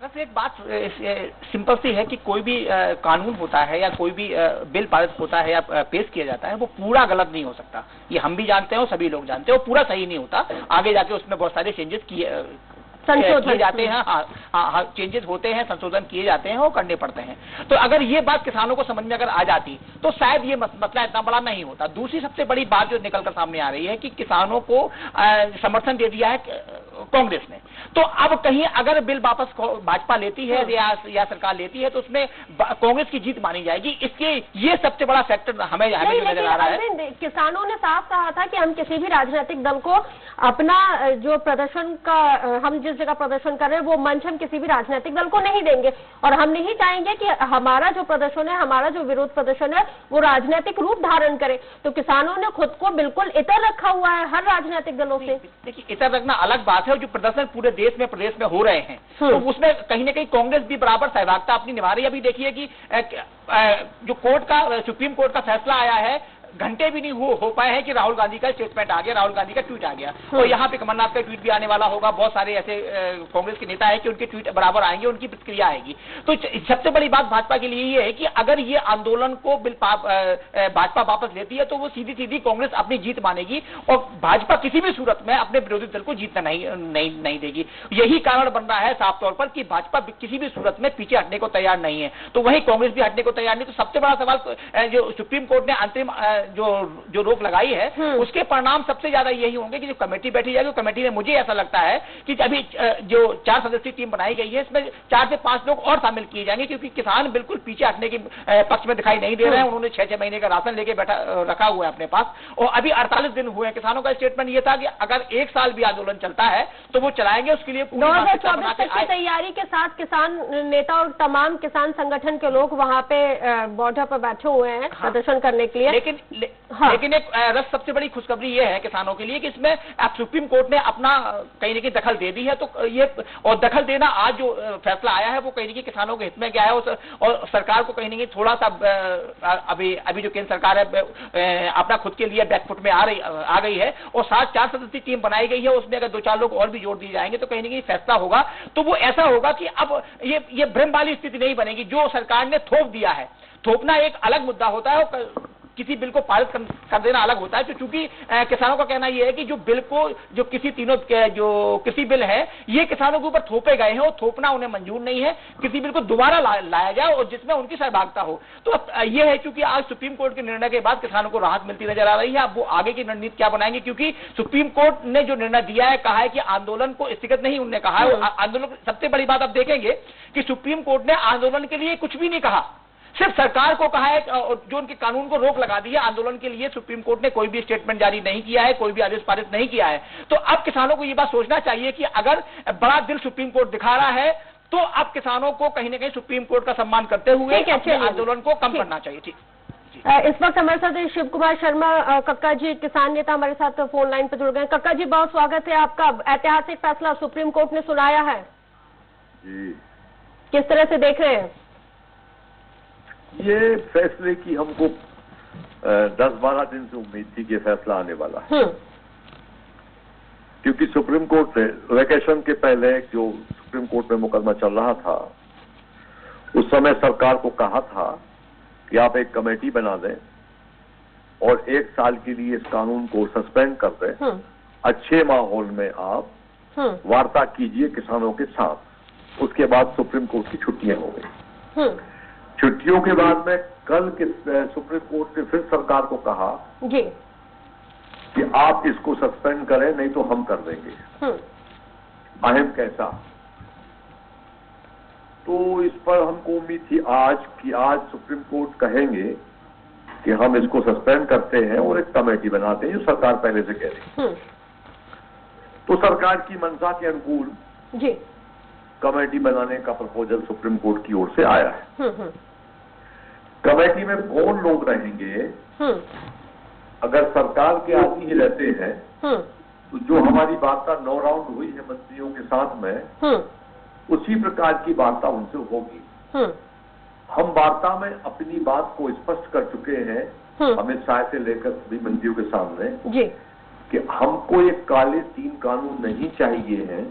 बस एक बात सिंपल सी है कि कोई भी कानून होता है या कोई भी बिल पारित होता है या पेश किया जाता है, वो पूरा गलत नहीं हो सकता। ये हम भी जानते हैं और सभी लोग जानते हैं, वो पूरा सही नहीं होता। आगे जाके उसमें बहुत सारे चेंजेस किए जाते हैं, हाँ चेंजेस होते हैं, संशोधन किए जाते हैं, वो करने पड़ते हैं। तो अगर ये बात किसानों को समझ में अगर आ जाती तो शायद ये मसला इतना बड़ा नहीं होता। दूसरी सबसे बड़ी बात जो निकलकर सामने आ रही है कि किसानों को समर्थन दे दिया है कांग्रेस ने, तो अब कहीं अगर बिल वापस भाजपा लेती है या सरकार लेती है तो उसमें कांग्रेस की जीत मानी जाएगी। इसके ये सबसे बड़ा फैक्टर हमें जो नजर आ रहा है। किसानों ने साफ कहा था कि हम किसी भी राजनीतिक दल को अपना जो प्रदर्शन का, हम जिस जगह प्रदर्शन कर रहे हैं वो मंच हम किसी भी राजनीतिक दल को नहीं देंगे और हम नहीं चाहेंगे कि हमारा जो प्रदर्शन है, हमारा जो विरोध प्रदर्शन है वो राजनीतिक रूप धारण करे। तो किसानों ने खुद को बिल्कुल इतर रखा हुआ है हर राजनीतिक दलों से। देखिए, इतर रखना अलग बात है, जो प्रदर्शन पूरे पूरे देश में प्रदेश में हो रहे हैं, तो उसमें कहीं ना कहीं कांग्रेस भी बराबर सहभागिता अपनी निभा रही है। अभी देखिए कि जो सुप्रीम कोर्ट का फैसला आया है, घंटे भी नहीं हो पाए हैं कि राहुल गांधी का स्टेटमेंट आ गया, राहुल गांधी का ट्वीट आ गया, और यहाँ पे कमलनाथ का ट्वीट भी आने वाला होगा। बहुत सारे ऐसे कांग्रेस के नेता हैं कि उनके ट्वीट बराबर आएंगे, उनकी प्रतिक्रिया आएगी। तो सबसे बड़ी बात भाजपा के लिए ये है कि अगर ये आंदोलन को भाजपा वापस लेती है तो वो सीधी सीधी कांग्रेस अपनी जीत मानेगी, और भाजपा किसी भी सूरत में अपने विरोधी दल को जीतना नहीं देगी। यही कारण बन रहा है साफ तौर पर कि भाजपा किसी भी सूरत में पीछे हटने को तैयार नहीं है, तो वही कांग्रेस भी हटने को तैयार नहीं। तो सबसे बड़ा सवाल जो सुप्रीम कोर्ट ने अंतरिम जो रोक लगाई है, उसके परिणाम सबसे ज्यादा यही होंगे कि जो कमेटी बैठी जाएगी, कमेटी में मुझे ऐसा लगता है कि अभी जो 4 सदस्यीय टीम बनाई गई है, इसमें 4 से 5 लोग और शामिल किए जाएंगे, क्योंकि किसान बिल्कुल पीछे हटने के पक्ष में दिखाई नहीं दे रहे हैं। उन्होंने 6-6 महीने का राशन लेके रखा हुआ है अपने पास, और अभी 48 दिन हुए हैं। किसानों का स्टेटमेंट यह था कि अगर 1 साल भी आंदोलन चलता है तो वो चलाएंगे, उसके लिए 2024 की तैयारी के साथ किसान नेता और तमाम किसान संगठन के लोग वहां पे बॉर्डर पर बैठे हुए हैं प्रदर्शन करने के लिए। लेकिन एक सबसे बड़ी खुशखबरी ये है किसानों के लिए कि इसमें अब सुप्रीम कोर्ट ने अपना कहीं ना कहीं दखल दे दी है, तो ये और दखल देना आज जो फैसला आया है वो कहीं ना कहीं किसानों के हित में गया है, और सरकार को कहीं ना कहीं थोड़ा सा अभी जो केंद्र सरकार है अपना खुद के लिए बैकफुट में आ गई है, और 4 सदस्यीय टीम बनाई गई है। उसमें अगर 2-4 लोग और भी जोड़ दिए जाएंगे तो कहीं ना कहीं फैसला होगा, तो वो ऐसा होगा कि अब ये भ्रम वाली स्थिति नहीं बनेगी। जो सरकार ने थोप दिया है, थोपना एक अलग मुद्दा होता है, किसी बिल को पारित कर देना अलग होता है। तो चूंकि किसानों का कहना यह है कि जो बिल को जो कृषि बिल है ये किसानों के ऊपर थोपे गए हैं, और थोपना उन्हें मंजूर नहीं है। किसी बिल को दोबारा लाया जाए और जिसमें उनकी सहभागिता हो। तो यह है चूंकि आज सुप्रीम कोर्ट के निर्णय के बाद किसानों को राहत मिलती नजर आ रही है। अब वो आगे की रणनीति क्या बनाएंगे, क्योंकि सुप्रीम कोर्ट ने जो निर्णय दिया है, कहा है कि आंदोलन को स्थगित नहीं उन्होंने कहा है। आंदोलन सबसे बड़ी बात आप देखेंगे कि सुप्रीम कोर्ट ने आंदोलन के लिए कुछ भी नहीं कहा, सिर्फ सरकार को कहा है, जो उनके कानून को रोक लगा दी है। आंदोलन के लिए सुप्रीम कोर्ट ने कोई भी स्टेटमेंट जारी नहीं किया है, कोई भी आदेश पारित नहीं किया है। तो अब किसानों को ये बात सोचना चाहिए कि अगर बड़ा दिल सुप्रीम कोर्ट दिखा रहा है तो अब किसानों को कहीं ना कहीं सुप्रीम कोर्ट का सम्मान करते हुए आंदोलन को कम करना चाहिए। ठीक, इस वक्त हमारे साथ शिव कुमार शर्मा कक्का जी, किसान नेता, हमारे साथ फोन लाइन पर जुड़ गए। कक्का जी, बहुत स्वागत है आपका। ऐतिहासिक फैसला सुप्रीम कोर्ट ने सुनाया है जी, किस तरह से देख रहे हैं? ये फैसले की हमको 10-12 दिन से उम्मीद थी कि फैसला आने वाला है, क्योंकि सुप्रीम कोर्ट ने वैकेशन के पहले जो सुप्रीम कोर्ट में मुकदमा चल रहा था, उस समय सरकार को कहा था कि आप एक कमेटी बना दें और 1 साल के लिए इस कानून को सस्पेंड कर दें। अच्छे माहौल में आप वार्ता कीजिए किसानों के साथ। उसके बाद सुप्रीम कोर्ट की छुट्टियां हो गई। छुट्टियों के बाद में कल के सुप्रीम कोर्ट ने फिर सरकार को कहा जी कि आप इसको सस्पेंड करें, नहीं तो हम कर देंगे। अहम कैसा? तो इस पर हमको उम्मीद थी कि आज सुप्रीम कोर्ट कहेंगे कि हम इसको सस्पेंड करते हैं और एक कमेटी बनाते हैं, जो सरकार पहले से कह रही है। तो सरकार की मंशा के अनुकूल जी कमेटी बनाने का प्रपोजल सुप्रीम कोर्ट की ओर से आया है। कमेटी में कौन लोग रहेंगे? अगर सरकार के आदमी ही रहते हैं तो जो हमारी वार्ता 9 राउंड हुई है मंत्रियों के साथ में, उसी प्रकार की वार्ता उनसे होगी। हम वार्ता में अपनी बात को स्पष्ट कर चुके हैं, अमित शाह से लेकर सभी मंत्रियों के सामने जी कि हमको ये काले 3 कानून नहीं चाहिए हैं,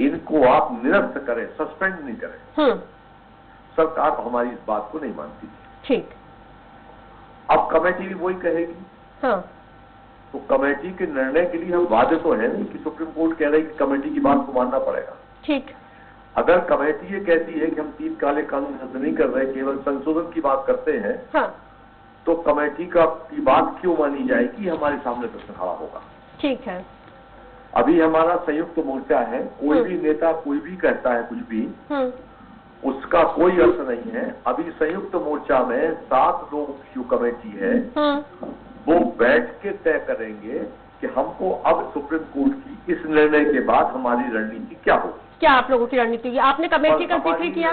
इनको आप निरस्त करें, सस्पेंड नहीं करें। सरकार हमारी इस बात को नहीं मानती। ठीक, अब कमेटी भी वही कहेगी। तो कमेटी के निर्णय के लिए हम वादे तो है नहीं कि सुप्रीम कोर्ट कह रही है कि कमेटी की बात को मानना पड़ेगा। ठीक, अगर कमेटी ये कहती है कि हम 3 काले कानून रद्द नहीं कर रहे, केवल संशोधन की बात करते हैं, तो कमेटी की बात क्यों मानी जाएगी? हमारे सामने प्रश्न खड़ा होगा। ठीक है, अभी हमारा संयुक्त मोर्चा है, कोई भी नेता कोई भी कहता है कुछ भी, उसका कोई अर्थ नहीं है। अभी संयुक्त मोर्चा में 7 लोगों की जो कमेटी है वो बैठ के तय करेंगे कि हमको अब सुप्रीम कोर्ट की इस निर्णय के बाद हमारी रणनीति क्या होगी। क्या आप लोगों की रणनीति होगी? आपने कमेटी का जिक्र किया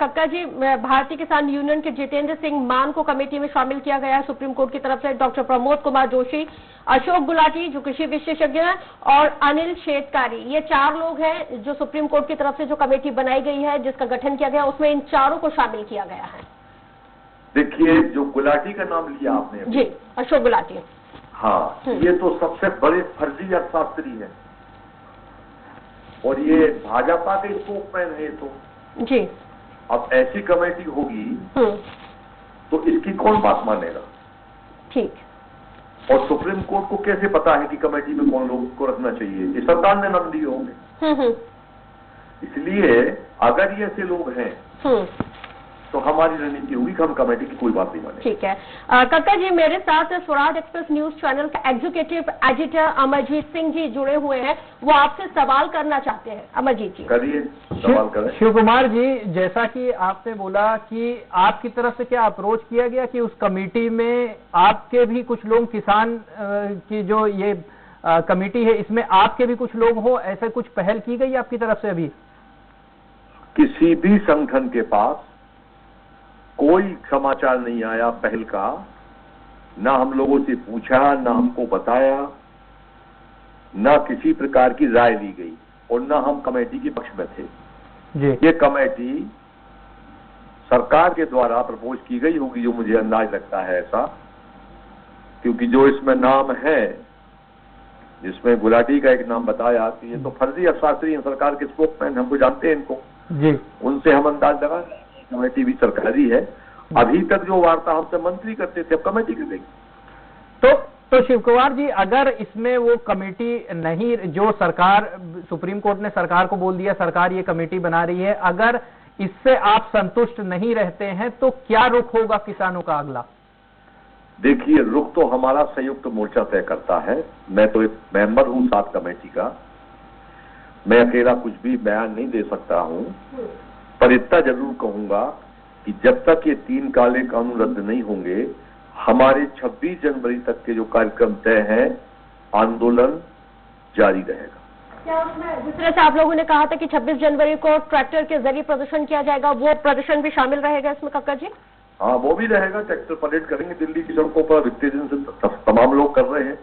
कक्का जी, भारतीय किसान यूनियन के जितेंद्र सिंह मान को कमेटी में शामिल किया गया है सुप्रीम कोर्ट की तरफ से, डॉक्टर प्रमोद कुमार जोशी, अशोक गुलाटी जो कृषि विशेषज्ञ हैं, और अनिल शेतकारी, ये 4 लोग हैं जो सुप्रीम कोर्ट की तरफ से जो कमेटी बनाई गई है जिसका गठन किया गया, उसमें इन चारों को शामिल किया गया है। देखिए, जो गुलाटी का नाम लिया आपने जी, अशोक गुलाटी, हाँ, ये तो सबसे बड़े फर्जी अर्थशास्त्री है और ये भाजपा के स्पोकमैन है। तो जी, अब ऐसी कमेटी होगी तो इसकी कौन बात मानेगा? ठीक। और सुप्रीम कोर्ट को कैसे पता है कि कमेटी में कौन लोग को रखना चाहिए? ये सरकार ने नाम दिए होंगे। इसलिए अगर ये ऐसे लोग हैं तो हमारी रणनीति होगी कि हम कमेटी की कोई बात नहीं मानेंगे। ठीक है। कक्का जी, मेरे साथ स्वराज एक्सप्रेस न्यूज चैनल का एग्जीक्यूटिव एडिटर अमरजीत सिंह जी जुड़े हुए हैं, वो आपसे सवाल करना चाहते हैं। अमरजीत जी, करिए, सवाल करें। शिव कुमार जी, जैसा कि आपने बोला कि आपकी तरफ से क्या अप्रोच किया गया कि उस कमेटी में आपके भी कुछ लोग, किसान की जो ये कमेटी है इसमें आपके भी कुछ लोग हो, ऐसे कुछ पहल की गई आपकी तरफ से? अभी किसी भी संगठन के पास कोई समाचार नहीं आया पहल का, ना हम लोगों से पूछा, ना हमको बताया, ना किसी प्रकार की राय ली गई और ना हम कमेटी के पक्ष में थे। जी। ये कमेटी सरकार के द्वारा प्रपोज की गई होगी, जो मुझे अंदाज लगता है ऐसा, क्योंकि जो इसमें नाम है, जिसमें गुलाटी का एक नाम बताया कि ये तो फर्जी अर्थशास्त्री हैं, सरकार के स्पोकमैन, हमको जानते हैं इनको जी, उनसे हम अंदाज लगा कमेटी भी सरकारी है। अभी तक जो वार्ता हमसे मंत्री करते थे, अब कमेटी कर देगी। तो शिव कुमार जी, अगर इसमें वो कमेटी नहीं, जो सरकार, सुप्रीम कोर्ट ने सरकार को बोल दिया सरकार ये कमेटी बना रही है, अगर इससे आप संतुष्ट नहीं रहते हैं तो क्या रुख होगा किसानों का अगला? देखिए, रुख तो हमारा संयुक्त मोर्चा तय करता है। मैं तो एक मेंबर हूं 7 कमेटी का, मैं अकेला कुछ भी बयान नहीं दे सकता हूं, पर इतना जरूर कहूंगा कि जब तक ये 3 काले कानून रद्द नहीं होंगे, हमारे 26 जनवरी तक के जो कार्यक्रम तय हैं, आंदोलन जारी रहेगा। क्या उसमें जिस तरह से आप लोगों ने कहा था कि 26 जनवरी को ट्रैक्टर के जरिए प्रदर्शन किया जाएगा, वो प्रदर्शन भी शामिल रहेगा इसमें कक्का जी? हाँ, वो भी रहेगा। ट्रैक्टर परेड करेंगे दिल्ली की सड़कों पर, इतने दिन से तमाम लोग कर रहे हैं।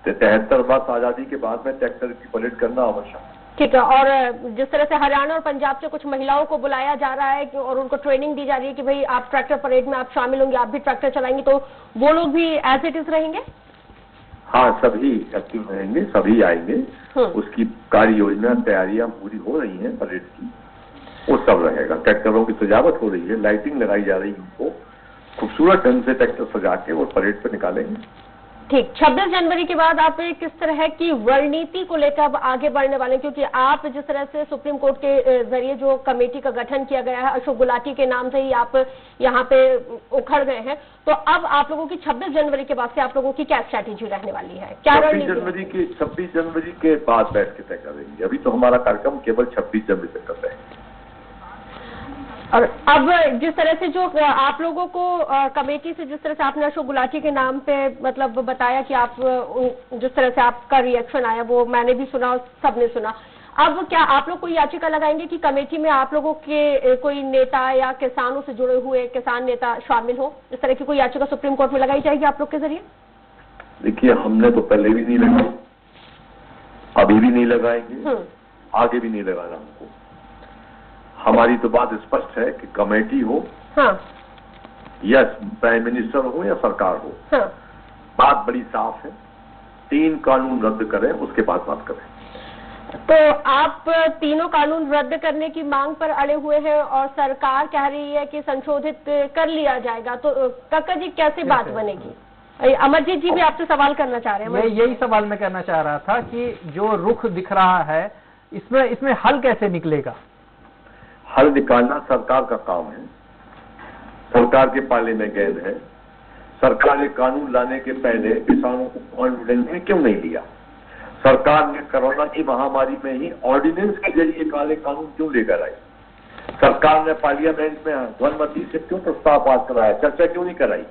73 वर्ष आजादी के बाद में ट्रैक्टर की परेड करना आवश्यक है। ठीक है। और जिस तरह से हरियाणा और पंजाब से कुछ महिलाओं को बुलाया जा रहा है और उनको ट्रेनिंग दी जा रही है कि भाई आप ट्रैक्टर परेड में आप शामिल होंगे, आप भी ट्रैक्टर चलाएंगे, तो वो लोग भी एज इट इज रहेंगे? हाँ, सभी एक्टिव रहेंगे, सभी आएंगे। उसकी कार्य योजना तैयारियां पूरी हो रही हैं परेड की, वो सब रहेगा। ट्रैक्टरों की सजावट हो रही है, लाइटिंग लगाई जा रही है, उनको खूबसूरत ढंग से ट्रैक्टर सजा के वो परेड पे निकालेंगे। ठीक। 26 जनवरी के बाद आप किस तरह की रणनीति को लेकर अब आगे बढ़ने वाले हैं? क्योंकि आप जिस तरह से सुप्रीम कोर्ट के जरिए जो कमेटी का गठन किया गया है, अशोक गुलाटी के नाम से ही आप यहाँ पे उखड़ गए हैं, तो अब आप लोगों की 26 जनवरी के बाद से आप लोगों की क्या स्ट्रैटेजी रहने वाली है? क्या रणनीति? 26 जनवरी के बाद बैठ के तय करेंगे। अभी तो हमारा कार्यक्रम केवल 26 जनवरी तक कर रहे हैं। और अब जिस तरह से जो आप लोगों को कमेटी से, जिस तरह से आपने अशोक गुलाटी के नाम पे मतलब बताया कि आप जिस तरह से आपका रिएक्शन आया वो मैंने भी सुना और सबने सुना, अब क्या आप लोग कोई याचिका लगाएंगे कि कमेटी में आप लोगों के कोई नेता या किसानों से जुड़े हुए किसान नेता शामिल हो? इस तरह की कोई याचिका सुप्रीम कोर्ट में लगाई जाएगी आप लोग के जरिए? देखिए, हमने तो पहले भी नहीं लगाई, अभी भी नहीं लगाएंगे, आगे भी नहीं लगाना हमको। हमारी तो बात स्पष्ट है कि कमेटी हो, हाँ, या प्राइम मिनिस्टर हो या सरकार हो, हाँ, बात बड़ी साफ है। 3 कानून रद्द करें, उसके बाद बात करें। तो आप तीनों कानून रद्द करने की मांग पर अड़े हुए हैं और सरकार कह रही है कि संशोधित कर लिया जाएगा, तो कक्का जी कैसे बात बनेगी? अमरजीत जी भी आपसे सवाल करना चाह रहे हैं। यही सवाल मैं करना चाह रहा था कि जो रुख दिख रहा है, इसमें हल कैसे निकलेगा? हल निकालना सरकार का काम है, सरकार के पाले में गेंद है। सरकार ने कानून लाने के पहले किसानों को कॉन्फिडेंस में क्यों नहीं लिया? सरकार ने कोरोना की महामारी में ही ऑर्डिनेंस के जरिए काले कानून क्यों लेकर आई? सरकार ने पार्लियामेंट में ध्वनिमति से क्यों प्रस्ताव पास कराया, चर्चा क्यों नहीं कराई?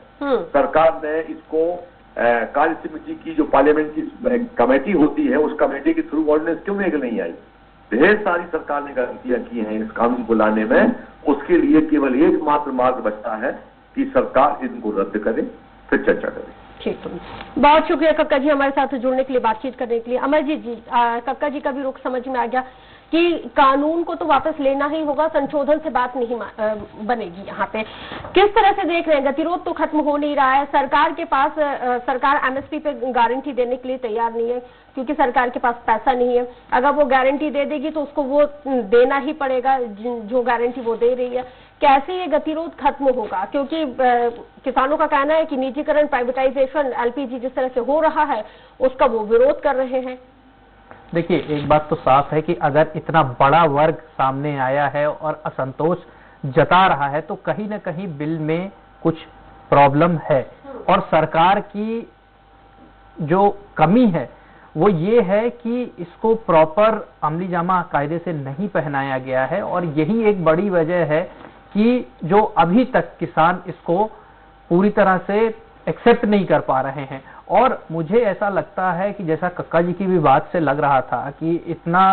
सरकार ने इसको कार्य समिति की जो पार्लियामेंट की कमेटी होती है, उस कमेटी के थ्रू ऑर्डिनेंस क्यों लेकर नहीं आई? ढेर सारी सरकार ने गलतियां की हैं इस कानून को लाने में। उसके लिए केवल एकमात्र मार्ग बचता है कि सरकार इनको रद्द करे, फिर चर्चा करे। ठीक है, बहुत शुक्रिया कक्का जी हमारे साथ जुड़ने के लिए, बातचीत करने के लिए। अमरजीत जी, कक्का जी का भी रुख समझ में आ गया कि कानून को तो वापस लेना ही होगा, संशोधन से बात नहीं बनेगी। यहाँ पे किस तरह से देख रहे हैं, गतिरोध तो खत्म हो नहीं रहा है, सरकार के पास सरकार एमएसपी पे गारंटी देने के लिए तैयार नहीं है क्योंकि सरकार के पास पैसा नहीं है। अगर वो गारंटी दे देगी तो उसको वो देना ही पड़ेगा जो गारंटी वो दे रही है। कैसे ये गतिरोध खत्म होगा, क्योंकि किसानों का कहना है कि निजीकरण, प्राइवेटाइजेशन, एलपीजी जिस तरह से हो रहा है उसका वो विरोध कर रहे हैं। देखिए, एक बात तो साफ है कि अगर इतना बड़ा वर्ग सामने आया है और असंतोष जता रहा है तो कहीं ना कहीं बिल में कुछ प्रॉब्लम है। और सरकार की जो कमी है वो ये है कि इसको प्रॉपर अमली जामा कायदे से नहीं पहनाया गया है, और यही एक बड़ी वजह है कि जो अभी तक किसान इसको पूरी तरह से एक्सेप्ट नहीं कर पा रहे हैं। और मुझे ऐसा लगता है कि जैसा कक्का जी की भी बात से लग रहा था कि इतना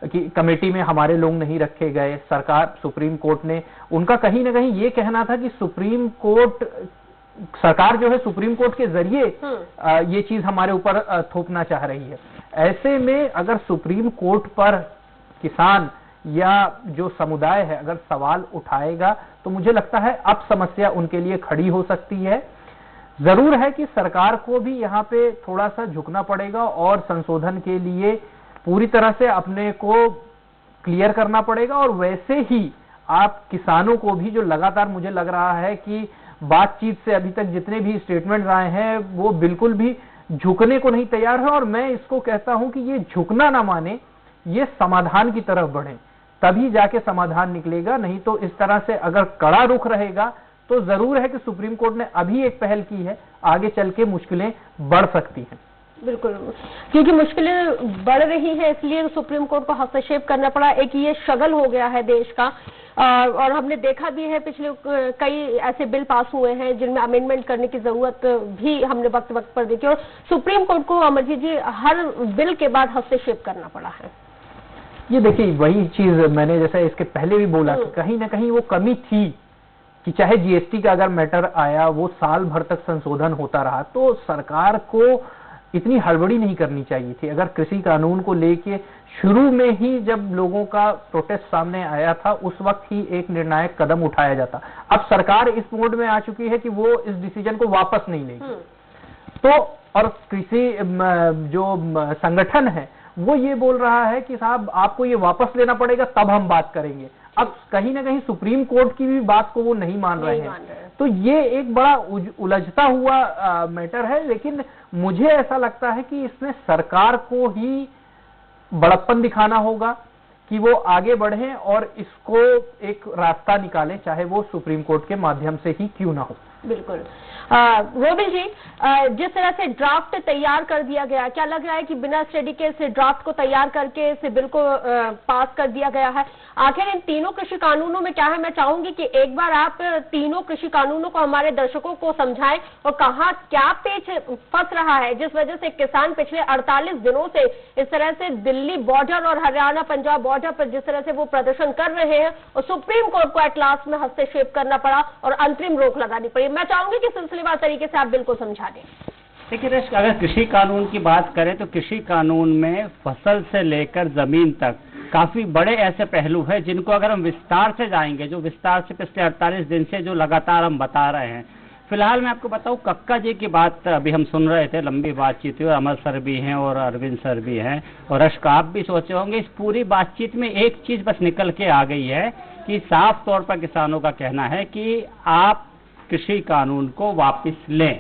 कि कमेटी में हमारे लोग नहीं रखे गए, सरकार, सुप्रीम कोर्ट ने, उनका कहीं ना कहीं ये कहना था कि सुप्रीम कोर्ट, सरकार जो है सुप्रीम कोर्ट के जरिए ये चीज हमारे ऊपर थोपना चाह रही है। ऐसे में अगर सुप्रीम कोर्ट पर किसान या जो समुदाय है अगर सवाल उठाएगा तो मुझे लगता है अब समस्या उनके लिए खड़ी हो सकती है। जरूर है कि सरकार को भी यहाँ पे थोड़ा सा झुकना पड़ेगा और संशोधन के लिए पूरी तरह से अपने को क्लियर करना पड़ेगा। और वैसे ही आप किसानों को भी, जो लगातार मुझे लग रहा है कि बातचीत से अभी तक जितने भी स्टेटमेंट आए हैं वो बिल्कुल भी झुकने को नहीं तैयार है, और मैं इसको कहता हूं कि ये झुकना ना माने, ये समाधान की तरफ बढ़े, तभी जाके समाधान निकलेगा। नहीं तो इस तरह से अगर कड़ा रुख रहेगा तो जरूर है कि सुप्रीम कोर्ट ने अभी एक पहल की है, आगे चल के मुश्किलें बढ़ सकती हैं। बिल्कुल, क्योंकि मुश्किलें बढ़ रही हैं इसलिए सुप्रीम कोर्ट को हस्तक्षेप करना पड़ा। एक ये शगल हो गया है देश का, और हमने देखा भी है पिछले कई ऐसे बिल पास हुए हैं जिनमें अमेंडमेंट करने की जरूरत भी हमने वक्त वक्त पर देखी, और सुप्रीम कोर्ट को अमरजीत जी हर बिल के बाद हस्तक्षेप करना पड़ा है। ये देखिए, वही चीज मैंने जैसे इसके पहले भी बोला कि कहीं ना कहीं वो कमी थी कि चाहे जीएसटी का अगर मैटर आया वो साल भर तक संशोधन होता रहा, तो सरकार को इतनी हड़बड़ी नहीं करनी चाहिए थी। अगर कृषि कानून को लेके शुरू में ही जब लोगों का प्रोटेस्ट सामने आया था उस वक्त ही एक निर्णायक कदम उठाया जाता। अब सरकार इस मोड में आ चुकी है कि वो इस डिसीजन को वापस नहीं लेगी, तो और कृषि जो संगठन है वो ये बोल रहा है कि साहब आपको ये वापस लेना पड़ेगा तब हम बात करेंगे। अब कहीं ना कहीं सुप्रीम कोर्ट की भी बात को वो नहीं मान रहे हैं, तो ये एक बड़ा उलझता हुआ मैटर है। लेकिन मुझे ऐसा लगता है कि इसमें सरकार को ही बड़प्पन दिखाना होगा कि वो आगे बढ़े और इसको एक रास्ता निकालें, चाहे वो सुप्रीम कोर्ट के माध्यम से ही क्यों ना हो। बिल्कुल। रोबिन जी, जिस तरह से ड्राफ्ट तैयार कर दिया गया, क्या लग रहा है कि बिना स्टडी के इस ड्राफ्ट को तैयार करके इस बिल को पास कर दिया गया है? आखिर इन तीनों कृषि कानूनों में क्या है? मैं चाहूंगी कि एक बार आप तीनों कृषि कानूनों को हमारे दर्शकों को समझाएं और कहाँ क्या पेच फंस रहा है जिस वजह से किसान पिछले 48 दिनों से इस तरह से दिल्ली बॉर्डर और हरियाणा पंजाब बॉर्डर पर जिस तरह से वो प्रदर्शन कर रहे हैं और सुप्रीम कोर्ट को एट लास्ट में हस्तक्षेप करना पड़ा और अंतरिम रोक लगानी पड़ी। मैं चाहूंगी कि सिलसिलेवार तरीके से आप बिल को समझा दें। देखिए, अगर कृषि कानून की बात करें तो कृषि कानून में फसल से लेकर जमीन तक काफी बड़े ऐसे पहलू हैं जिनको अगर हम विस्तार से जाएंगे, जो विस्तार से पिछले 48 दिन से जो लगातार हम बता रहे हैं। फिलहाल मैं आपको बताऊं, कक्का जी की बात अभी हम सुन रहे थे, लंबी बातचीत हुई, अमर सर भी हैं और अरविंद सर भी हैं, और अश्क आप भी सोचे होंगे। इस पूरी बातचीत में एक चीज बस निकल के आ गई है कि साफ तौर पर किसानों का कहना है कि आप कृषि कानून को वापस लें।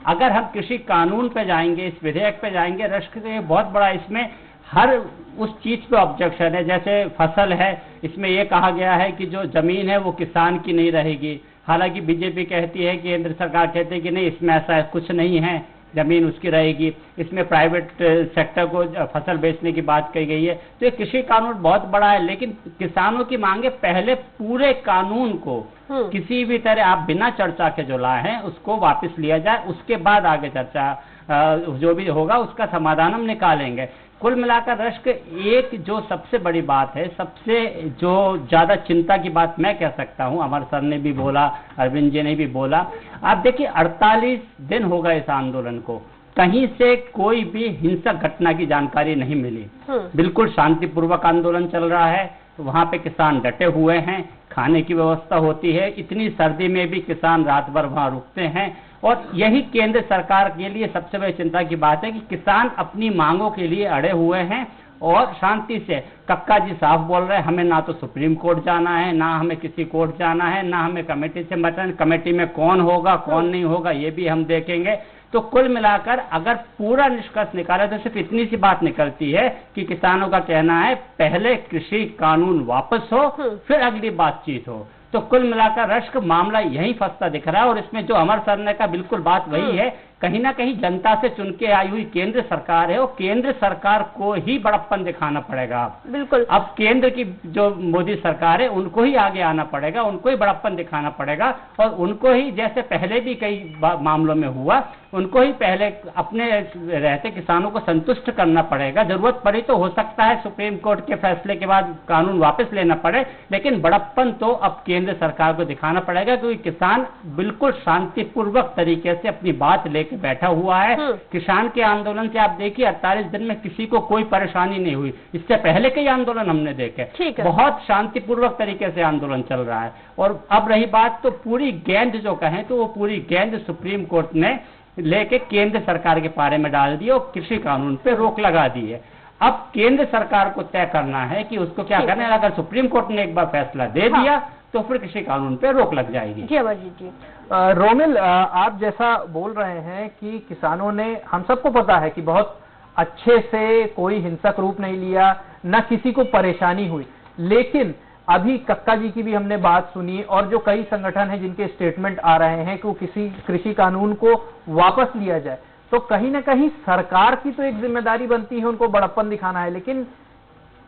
अगर हम कृषि कानून पे जाएंगे, इस विधेयक पे जाएंगे, रश्क बहुत बड़ा इसमें हर उस चीज पे ऑब्जेक्शन है। जैसे फसल है, इसमें यह कहा गया है कि जो जमीन है वो किसान की नहीं रहेगी। हालांकि बीजेपी कहती है, केंद्र सरकार कहती है कि नहीं, इसमें ऐसा कुछ नहीं है, जमीन उसकी रहेगी। इसमें प्राइवेट सेक्टर को फसल बेचने की बात कही गई है। तो ये कृषि कानून बहुत बड़ा है, लेकिन किसानों की मांगे पहले पूरे कानून को किसी भी तरह आप बिना चर्चा के जो लाए हैं उसको वापस लिया जाए, उसके बाद आगे चर्चा जो भी होगा उसका समाधान हम निकालेंगे। कुल मिलाकर रश्क एक जो सबसे बड़ी बात है, सबसे जो ज्यादा चिंता की बात मैं कह सकता हूं, अमर सर ने भी बोला, अरविंद जी ने भी बोला, आप देखिए 48 दिन हो गए इस आंदोलन को, कहीं से कोई भी हिंसक घटना की जानकारी नहीं मिली। बिल्कुल शांतिपूर्वक आंदोलन चल रहा है, वहां पे किसान डटे हुए हैं, खाने की व्यवस्था होती है, इतनी सर्दी में भी किसान रात भर वहां रुकते हैं। और यही केंद्र सरकार के लिए सबसे बड़ी चिंता की बात है कि किसान अपनी मांगों के लिए अड़े हुए हैं और शांति से, कक्का जी साफ बोल रहे हैं, हमें ना तो सुप्रीम कोर्ट जाना है, ना हमें किसी कोर्ट जाना है, ना हमें कमेटी से मतन, कमेटी में कौन होगा कौन नहीं होगा ये भी हम देखेंगे। तो कुल मिलाकर अगर पूरा निष्कर्ष निकाले तो सिर्फ इतनी सी बात निकलती है कि किसानों का कहना है पहले कृषि कानून वापस हो, फिर अगली बातचीत हो। तो कुल मिलाकर रश्क मामला यही फंसता दिख रहा है। और इसमें जो अमर सर ने कहा बिल्कुल बात वही है, कहीं ना कहीं जनता से चुन के आई हुई केंद्र सरकार है, और केंद्र सरकार को ही बड़प्पन दिखाना पड़ेगा। बिल्कुल, अब केंद्र की जो मोदी सरकार है उनको ही आगे आना पड़ेगा, उनको ही बड़प्पन दिखाना पड़ेगा, और उनको ही जैसे पहले भी कई मामलों में हुआ, उनको ही पहले अपने रहते किसानों को संतुष्ट करना पड़ेगा। जरूरत पड़ी तो हो सकता है सुप्रीम कोर्ट के फैसले के बाद कानून वापस लेना पड़े, लेकिन बड़प्पन तो अब केंद्र सरकार को दिखाना पड़ेगा, क्योंकि किसान बिल्कुल शांतिपूर्वक तरीके से अपनी बात लेकर बैठा हुआ है। किसान के आंदोलन से आप देखिए 48 दिन में किसी को कोई परेशानी नहीं हुई। इससे पहले कई आंदोलन हमने देखे, बहुत शांतिपूर्वक तरीके से आंदोलन चल रहा है। और अब रही बात, तो पूरी गेंद जो कहें तो वो पूरी गेंद सुप्रीम कोर्ट ने लेके केंद्र सरकार के पारे में डाल दी और कृषि कानून पे रोक लगा दी है। अब केंद्र सरकार को तय करना है कि उसको क्या करना है। अगर सुप्रीम कोर्ट ने एक बार फैसला दे दिया तो फिर कृषि कानून पे रोक लग जाएगी। जी अमरजीत जी, रोमिल, आप जैसा बोल रहे हैं कि किसानों ने, हम सबको पता है कि बहुत अच्छे से कोई हिंसक रूप नहीं लिया, न किसी को परेशानी हुई, लेकिन अभी कक्का जी की भी हमने बात सुनी और जो कई संगठन हैं जिनके स्टेटमेंट आ रहे हैं कि वो किसी कृषि कानून को वापस लिया जाए, तो कहीं ना कहीं सरकार की तो एक जिम्मेदारी बनती है उनको बड़प्पन दिखाना है, लेकिन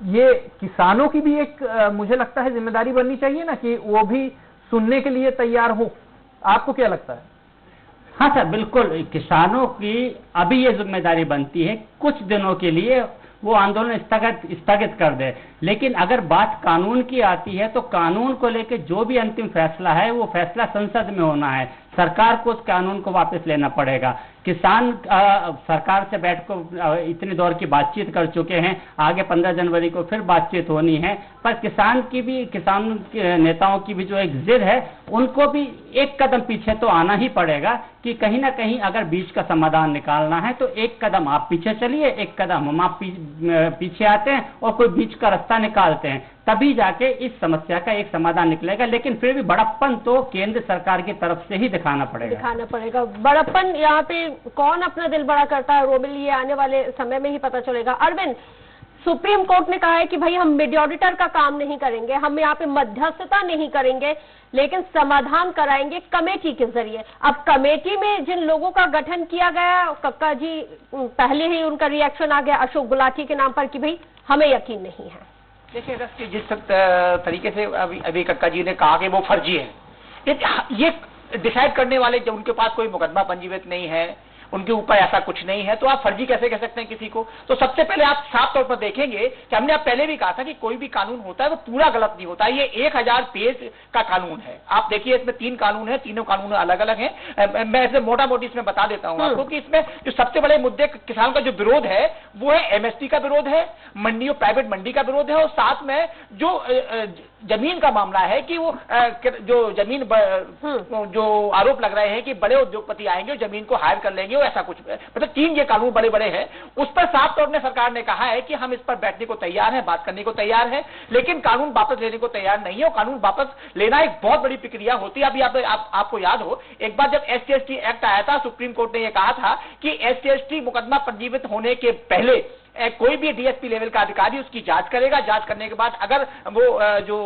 ये किसानों की भी एक मुझे लगता है जिम्मेदारी बननी चाहिए ना कि वो भी सुनने के लिए तैयार हो। आपको क्या लगता है? हाँ सर, बिल्कुल किसानों की अभी ये जिम्मेदारी बनती है कुछ दिनों के लिए वो आंदोलन स्थगित कर दे, लेकिन अगर बात कानून की आती है तो कानून को लेकर जो भी अंतिम फैसला है वो फैसला संसद में होना है। सरकार को उस कानून को वापस लेना पड़ेगा। किसान सरकार से बैठकर इतने दौर की बातचीत कर चुके हैं, आगे 15 जनवरी को फिर बातचीत होनी है, पर किसान नेताओं की भी जो एक जिद है उनको भी एक कदम पीछे तो आना ही पड़ेगा कि कहीं ना कहीं अगर बीच का समाधान निकालना है तो एक कदम आप पीछे चलिए, एक कदम हम आप पीछे आते हैं और कोई बीच का रास्ता निकालते हैं, तभी जाके इस समस्या का एक समाधान निकलेगा। लेकिन फिर भी बड़प्पन तो केंद्र सरकार की तरफ से ही दिखाना पड़ेगा। बड़प्पन यहाँ पे कौन अपना दिल बड़ा करता है रोमिल, ये आने वाले समय में ही पता चलेगा। अरविंद, सुप्रीम कोर्ट ने कहा है कि भाई हम मीडिएटर का काम नहीं करेंगे, हम यहाँ पे मध्यस्थता नहीं करेंगे, लेकिन समाधान कराएंगे कमेटी के जरिए। अब कमेटी में जिन लोगों का गठन किया गया, कक्का जी पहले ही उनका रिएक्शन आ गया अशोक गुलाटी के नाम पर कि भाई हमें यकीन नहीं है। देखिए जिस तरीके से अभी कक्का जी ने कहा कि वो फर्जी है, ये डिसाइड करने वाले जब उनके पास कोई मुकदमा पंजीकृत नहीं है, उनके ऊपर ऐसा कुछ नहीं है, तो आप फर्जी कैसे कह सकते हैं किसी को? तो सबसे पहले आप साफ तौर पर देखेंगे कि हमने आप पहले भी कहा था कि कोई भी कानून होता है वो पूरा गलत नहीं होता है। ये 1000 पेज का कानून है। आप देखिए इसमें 3 कानून है, तीनों कानून अलग अलग हैं। मैं इसे मोटा मोटी इसमें बता देता हूं आपको कि इसमें जो सबसे बड़े मुद्दे किसानों का जो विरोध है वो है एमएसपी का विरोध है, मंडियों प्राइवेट मंडी का विरोध है, और साथ में जो जमीन का मामला है कि वो जो जमीन जो आरोप लग रहे हैं कि बड़े उद्योगपति आएंगे और जमीन को हायर कर लेंगे, ऐसा कुछ, मतलब 3 ये कानून बड़े बड़े हैं। उस पर साफ तौर पर सरकार ने कहा है कि हम इस पर बैठने को तैयार हैं, बात करने को तैयार है, लेकिन कानून वापस लेने को तैयार नहीं है। और कानून वापस लेना एक बहुत बड़ी प्रक्रिया होती है। अभी आपको याद हो, एक बार जब SC/ST एक्ट आया था, सुप्रीम कोर्ट ने यह कहा था कि SC/ST मुकदमा पंजीकृत होने के पहले कोई भी DSP लेवल का अधिकारी उसकी जांच करेगा। जांच करने के बाद अगर वो जो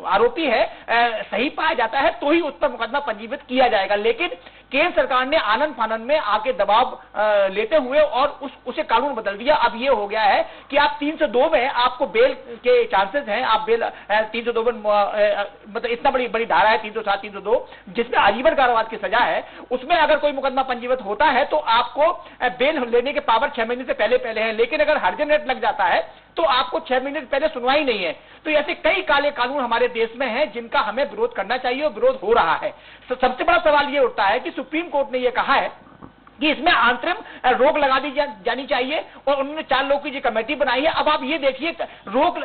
आरोपी है सही पाया जाता है तो ही उस पर मुकदमा पंजीकृत किया जाएगा। लेकिन केंद्र सरकार ने आनन फानन में आके दबाव लेते हुए और उसे कानून बदल दिया। अब ये हो गया है कि आप 302 में आपको बेल के चांसेस हैं, आप बेल 302 में मतलब इतना बड़ी धारा है 307, 302 जिसमें आजीवन कारावास की सजा है, उसमें अगर कोई मुकदमा पंजीबद्ध होता है तो आपको बेल लेने के पावर 6 महीने से पहले है। लेकिन अगर हर्जन रेट लग जाता है तो आपको 6 महीने से पहले सुनवाई नहीं है। तो ऐसे कई काले कानून हमारे देश में हैं जिनका हमें विरोध करना चाहिए और विरोध हो रहा है। सबसे बड़ा सवाल ये उठता है कि सुप्रीम कोर्ट ने यह कहा है कि इसमें अंतरिम रोक लगा दी जानी चाहिए और उन्होंने 4 लोगों की जो कमेटी बनाई है। अब आप ये देखिए, रोक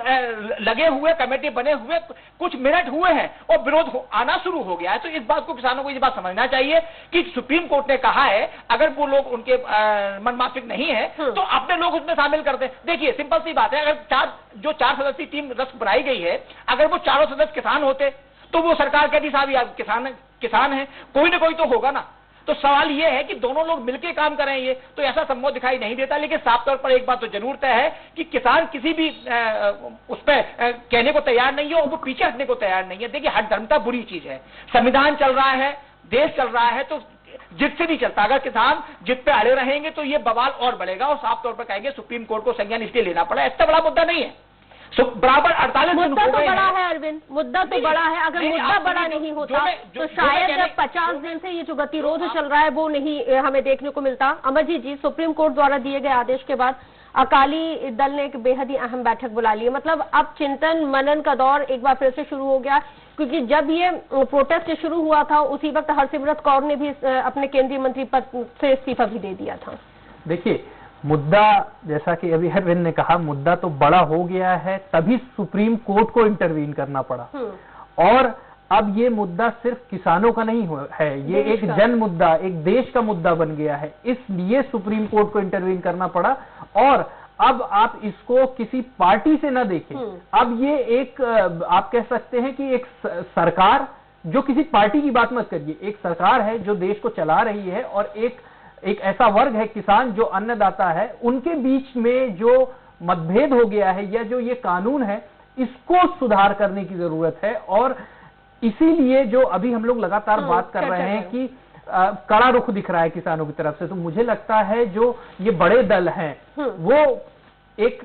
लगे हुए, कमेटी बने हुए कुछ मिनट हुए हैं और विरोध आना शुरू हो गया है। तो इस बात को किसानों को ये बात समझना चाहिए कि सुप्रीम कोर्ट ने कहा है अगर वो लोग उनके मनमाफिक नहीं है तो अपने लोग उसमें शामिल कर दें। देखिए सिंपल सी बात है, अगर 4 सदस्यीय टीम रस्क बनाई गई है, अगर वो 4 सदस्य किसान होते तो वो सरकार कहती साहब किसान है, कोई ना कोई तो होगा ना। तो सवाल यह है कि दोनों लोग मिलकर काम करें, ये तो ऐसा संभव दिखाई नहीं देता। लेकिन साफ तौर पर एक बात तो जरूर तय है कि किसान किसी भी उस पर कहने को तैयार नहीं है और वो पीछे हटने को तैयार नहीं है। देखिए हठधर्मिता बुरी चीज है, संविधान चल रहा है, देश चल रहा है, तो जिद से नहीं चलता। अगर किसान जिद पे अड़े रहेंगे तो ये बवाल और बढ़ेगा और साफ तौर पर कहेंगे सुप्रीम कोर्ट को संज्ञान इसलिए लेना पड़ा। इतना बड़ा मुद्दा नहीं है, बराबर 48 मुद्दा तो बड़ा है अरविंद, मुद्दा तो बड़ा है। अगर मुद्दा बड़ा नहीं होता तो शायद 50 दिन से ये जो गतिरोध चल रहा है वो नहीं हमें देखने को मिलता। अमरजीत जी, सुप्रीम कोर्ट द्वारा दिए गए आदेश के बाद अकाली दल ने एक बेहद ही अहम बैठक बुला ली है। मतलब अब चिंतन मनन का दौर एक बार फिर से शुरू हो गया, क्योंकि जब ये प्रोटेस्ट शुरू हुआ था उसी वक्त हरसिमरत कौर ने भी अपने केंद्रीय मंत्री पद से इस्तीफा भी दे दिया था। देखिए मुद्दा, जैसा कि अभी अरविंद ने कहा, मुद्दा तो बड़ा हो गया है, तभी सुप्रीम कोर्ट को इंटरवीन करना पड़ा। और अब ये मुद्दा सिर्फ किसानों का नहीं है, ये एक जन मुद्दा, एक देश का मुद्दा बन गया है, इसलिए सुप्रीम कोर्ट को इंटरवीन करना पड़ा। और अब आप इसको किसी पार्टी से न देखें, अब ये एक आप कह सकते हैं कि एक सरकार, जो किसी पार्टी की बात मत करिए, एक सरकार है जो देश को चला रही है और एक ऐसा वर्ग है किसान जो अन्नदाता है, उनके बीच में जो मतभेद हो गया है या जो ये कानून है इसको सुधार करने की जरूरत है। और इसीलिए जो अभी हम लोग लगातार बात कर रहे हैं कि कड़ा रुख दिख रहा है किसानों की तरफ से, तो मुझे लगता है जो ये बड़े दल हैं वो एक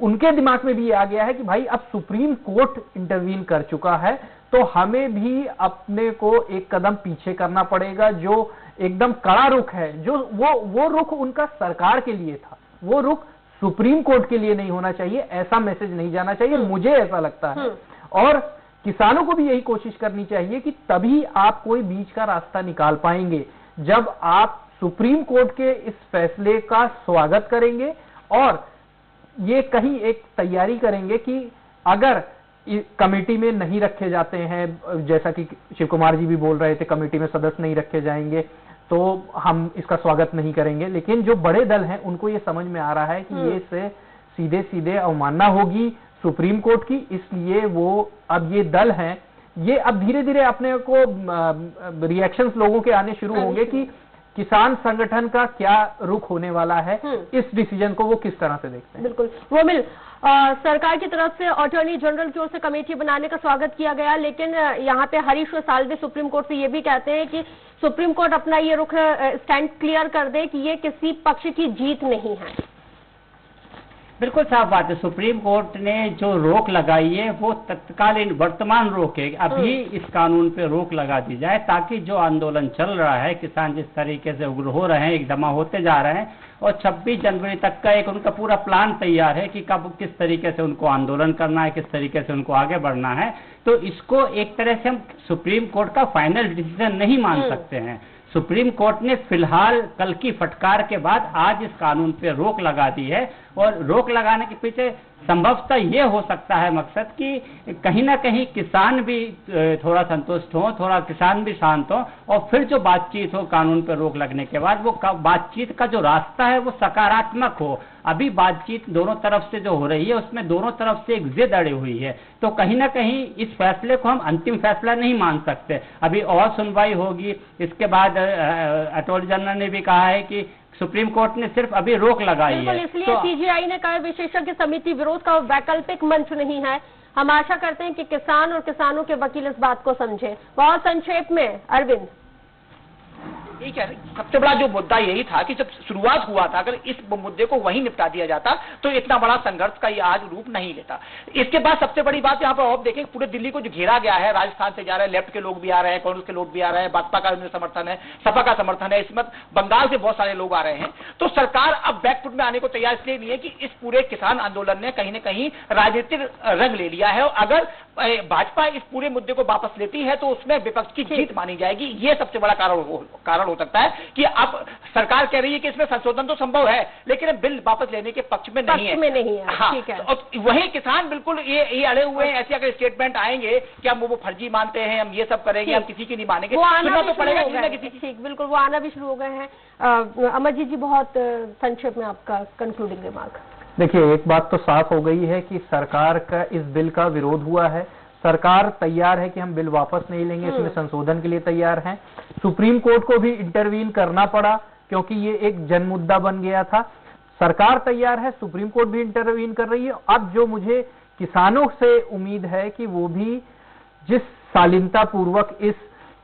उनके दिमाग में भी ये आ गया है कि भाई अब सुप्रीम कोर्ट इंटरवीन कर चुका है तो हमें भी अपने को एक कदम पीछे करना पड़ेगा। जो एकदम कड़ा रुख है, जो वो रुख उनका सरकार के लिए था, वो रुख सुप्रीम कोर्ट के लिए नहीं होना चाहिए, ऐसा मैसेज नहीं जाना चाहिए, मुझे ऐसा लगता है। और किसानों को भी यही कोशिश करनी चाहिए कि तभी आप कोई बीच का रास्ता निकाल पाएंगे जब आप सुप्रीम कोर्ट के इस फैसले का स्वागत करेंगे और ये कहीं एक तैयारी करेंगे कि अगर कमेटी में नहीं रखे जाते हैं, जैसा कि शिव कुमार जी भी बोल रहे थे कमेटी में सदस्य नहीं रखे जाएंगे तो हम इसका स्वागत नहीं करेंगे। लेकिन जो बड़े दल हैं उनको ये समझ में आ रहा है कि ये से सीधे सीधे अवमानना होगी सुप्रीम कोर्ट की, इसलिए वो अब ये दल हैं, ये अब धीरे धीरे अपने को रिएक्शंस लोगों के आने शुरू होंगे कि किसान संगठन का क्या रुख होने वाला है, इस डिसीजन को वो किस तरह से देखते हैं। बिल्कुल रोमिल, सरकार की तरफ से अटॉर्नी जनरल की ओर से कमेटी बनाने का स्वागत किया गया, लेकिन यहाँ पे हरीश साल्वे सुप्रीम कोर्ट से ये भी कहते हैं कि सुप्रीम कोर्ट अपना ये रुख स्टैंड क्लियर कर दे कि ये किसी पक्ष की जीत नहीं है। बिल्कुल साफ बात है, सुप्रीम कोर्ट ने जो रोक लगाई है वो तत्कालीन वर्तमान रोक है, अभी इस कानून पे रोक लगा दी जाए ताकि जो आंदोलन चल रहा है, किसान जिस तरीके से उग्र हो रहे हैं, एक जमा होते जा रहे हैं और 26 जनवरी तक का एक उनका पूरा प्लान तैयार है कि कब किस तरीके से उनको आंदोलन करना है, किस तरीके से उनको आगे बढ़ना है। तो इसको एक तरह से हम सुप्रीम कोर्ट का फाइनल डिसीजन नहीं मान सकते हैं। सुप्रीम कोर्ट ने फिलहाल कल की फटकार के बाद आज इस कानून पे रोक लगा दी है और रोक लगाने के पीछे संभवतः ये हो सकता है मकसद कि कहीं ना कहीं किसान भी थोड़ा संतुष्ट हो, थोड़ा किसान भी शांत हो और फिर जो बातचीत हो कानून पर रोक लगने के बाद वो बातचीत का जो रास्ता है वो सकारात्मक हो। अभी बातचीत दोनों तरफ से जो हो रही है उसमें दोनों तरफ से एक जिद अड़ी हुई है, तो कहीं ना कहीं इस फैसले को हम अंतिम फैसला नहीं मान सकते। अभी और सुनवाई होगी, इसके बाद अटॉर्नी जनरल ने भी कहा है कि सुप्रीम कोर्ट ने सिर्फ अभी रोक लगाई है, इसलिए सीजीआई ने कहा विशेषज्ञ समिति विरोध का वैकल्पिक मंच नहीं है। हम आशा करते हैं कि किसान और किसानों के वकील इस बात को समझे। बहुत संक्षेप में अरविंद। ठीक है, सबसे बड़ा जो मुद्दा यही था कि जब शुरुआत हुआ था, अगर इस मुद्दे को वहीं निपटा दिया जाता तो इतना बड़ा संघर्ष का ये आज रूप नहीं लेता। इसके बाद सबसे बड़ी बात यहाँ पर आप देखें, पूरे दिल्ली को जो घेरा गया है, राजस्थान से जा रहे हैं, लेफ्ट के लोग भी आ रहे हैं, कांग्रेस के लोग भी आ रहे हैं, भाजपा का समर्थन है, सपा का समर्थन है, इसमें बंगाल से बहुत सारे लोग आ रहे हैं। तो सरकार अब बैकफुट में आने को तैयार इसलिए नहीं है कि इस पूरे किसान आंदोलन ने कहीं न कहीं राजनीतिक रंग ले लिया है, और अगर भाजपा इस पूरे मुद्दे को वापस लेती है तो उसमें विपक्ष की जीत मानी जाएगी। ये सबसे बड़ा कारण हो सकता है कि अब सरकार कह रही है कि इसमें संशोधन तो संभव है, लेकिन बिल वापस लेने के पक्ष में नहीं है। हाँ, ठीक है। और वही किसान बिल्कुल ये अड़े हुए हैं। ऐसे अगर स्टेटमेंट आएंगे कि हम वो फर्जी मानते हैं, हम ये सब करेंगे, हम किसी की नहीं मानेंगे, सुनना तो पड़ेगा किसी न किसी। ठीक, बिल्कुल, वो आना भी शुरू हो गए हैं। अमरजीत जी, बहुत संक्षेप में आपका कंक्लूडिंग रिमार्क। देखिए, एक बात तो साफ हो गई है कि सरकार का इस बिल का विरोध हुआ है। सरकार तैयार है कि हम बिल वापस नहीं लेंगे, इसमें संशोधन के लिए तैयार हैं। सुप्रीम कोर्ट को भी इंटरवीन करना पड़ा क्योंकि ये एक जन मुद्दा बन गया था। सरकार तैयार है, सुप्रीम कोर्ट भी इंटरवीन कर रही है। अब जो मुझे किसानों से उम्मीद है कि वो भी जिस शालीनता पूर्वक इस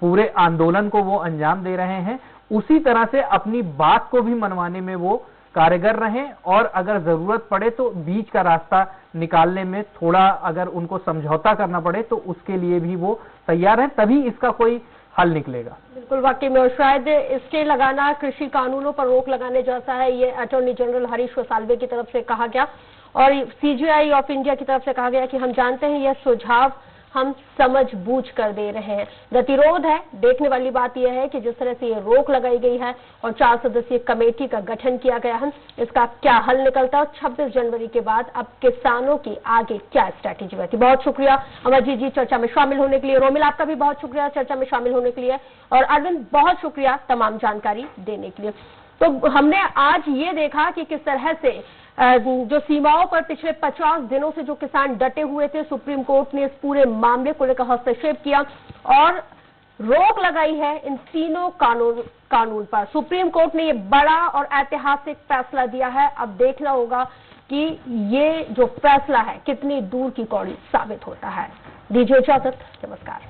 पूरे आंदोलन को वो अंजाम दे रहे हैं, उसी तरह से अपनी बात को भी मनवाने में वो कारगर रहें, और अगर जरूरत पड़े तो बीच का रास्ता निकालने में थोड़ा अगर उनको समझौता करना पड़े तो उसके लिए भी वो तैयार हैं, तभी इसका कोई हल निकलेगा। बिल्कुल, वाकई में। और शायद स्टे लगाना कृषि कानूनों पर रोक लगाने जैसा है, ये अटॉर्नी जनरल हरीश साल्वे की तरफ से कहा गया, और सीजीआई ऑफ इंडिया की तरफ से कहा गया कि हम जानते हैं यह सुझाव हम समझ बूझ कर दे रहे हैं। गतिरोध है। देखने वाली बात यह है कि जिस तरह से ये रोक लगाई गई है और 4 सदस्यीय कमेटी का गठन किया गया है, इसका क्या हल निकलता है, और 26 जनवरी के बाद अब किसानों की आगे क्या स्ट्रैटेजी रहती है। बहुत शुक्रिया अमरजीत जी चर्चा में शामिल होने के लिए। रोमिल, आपका भी बहुत शुक्रिया चर्चा में शामिल होने के लिए, और अरविंद, बहुत शुक्रिया तमाम जानकारी देने के लिए। तो हमने आज ये देखा कि किस तरह से जो सीमाओं पर पिछले 50 दिनों से जो किसान डटे हुए थे, सुप्रीम कोर्ट ने इस पूरे मामले को लेकर हस्तक्षेप किया और रोक लगाई है इन तीनों कानून पर। सुप्रीम कोर्ट ने ये बड़ा और ऐतिहासिक फैसला दिया है। अब देखना होगा कि ये जो फैसला है कितनी दूर की कौड़ी साबित होता है। दीजिए इजाजत, नमस्कार।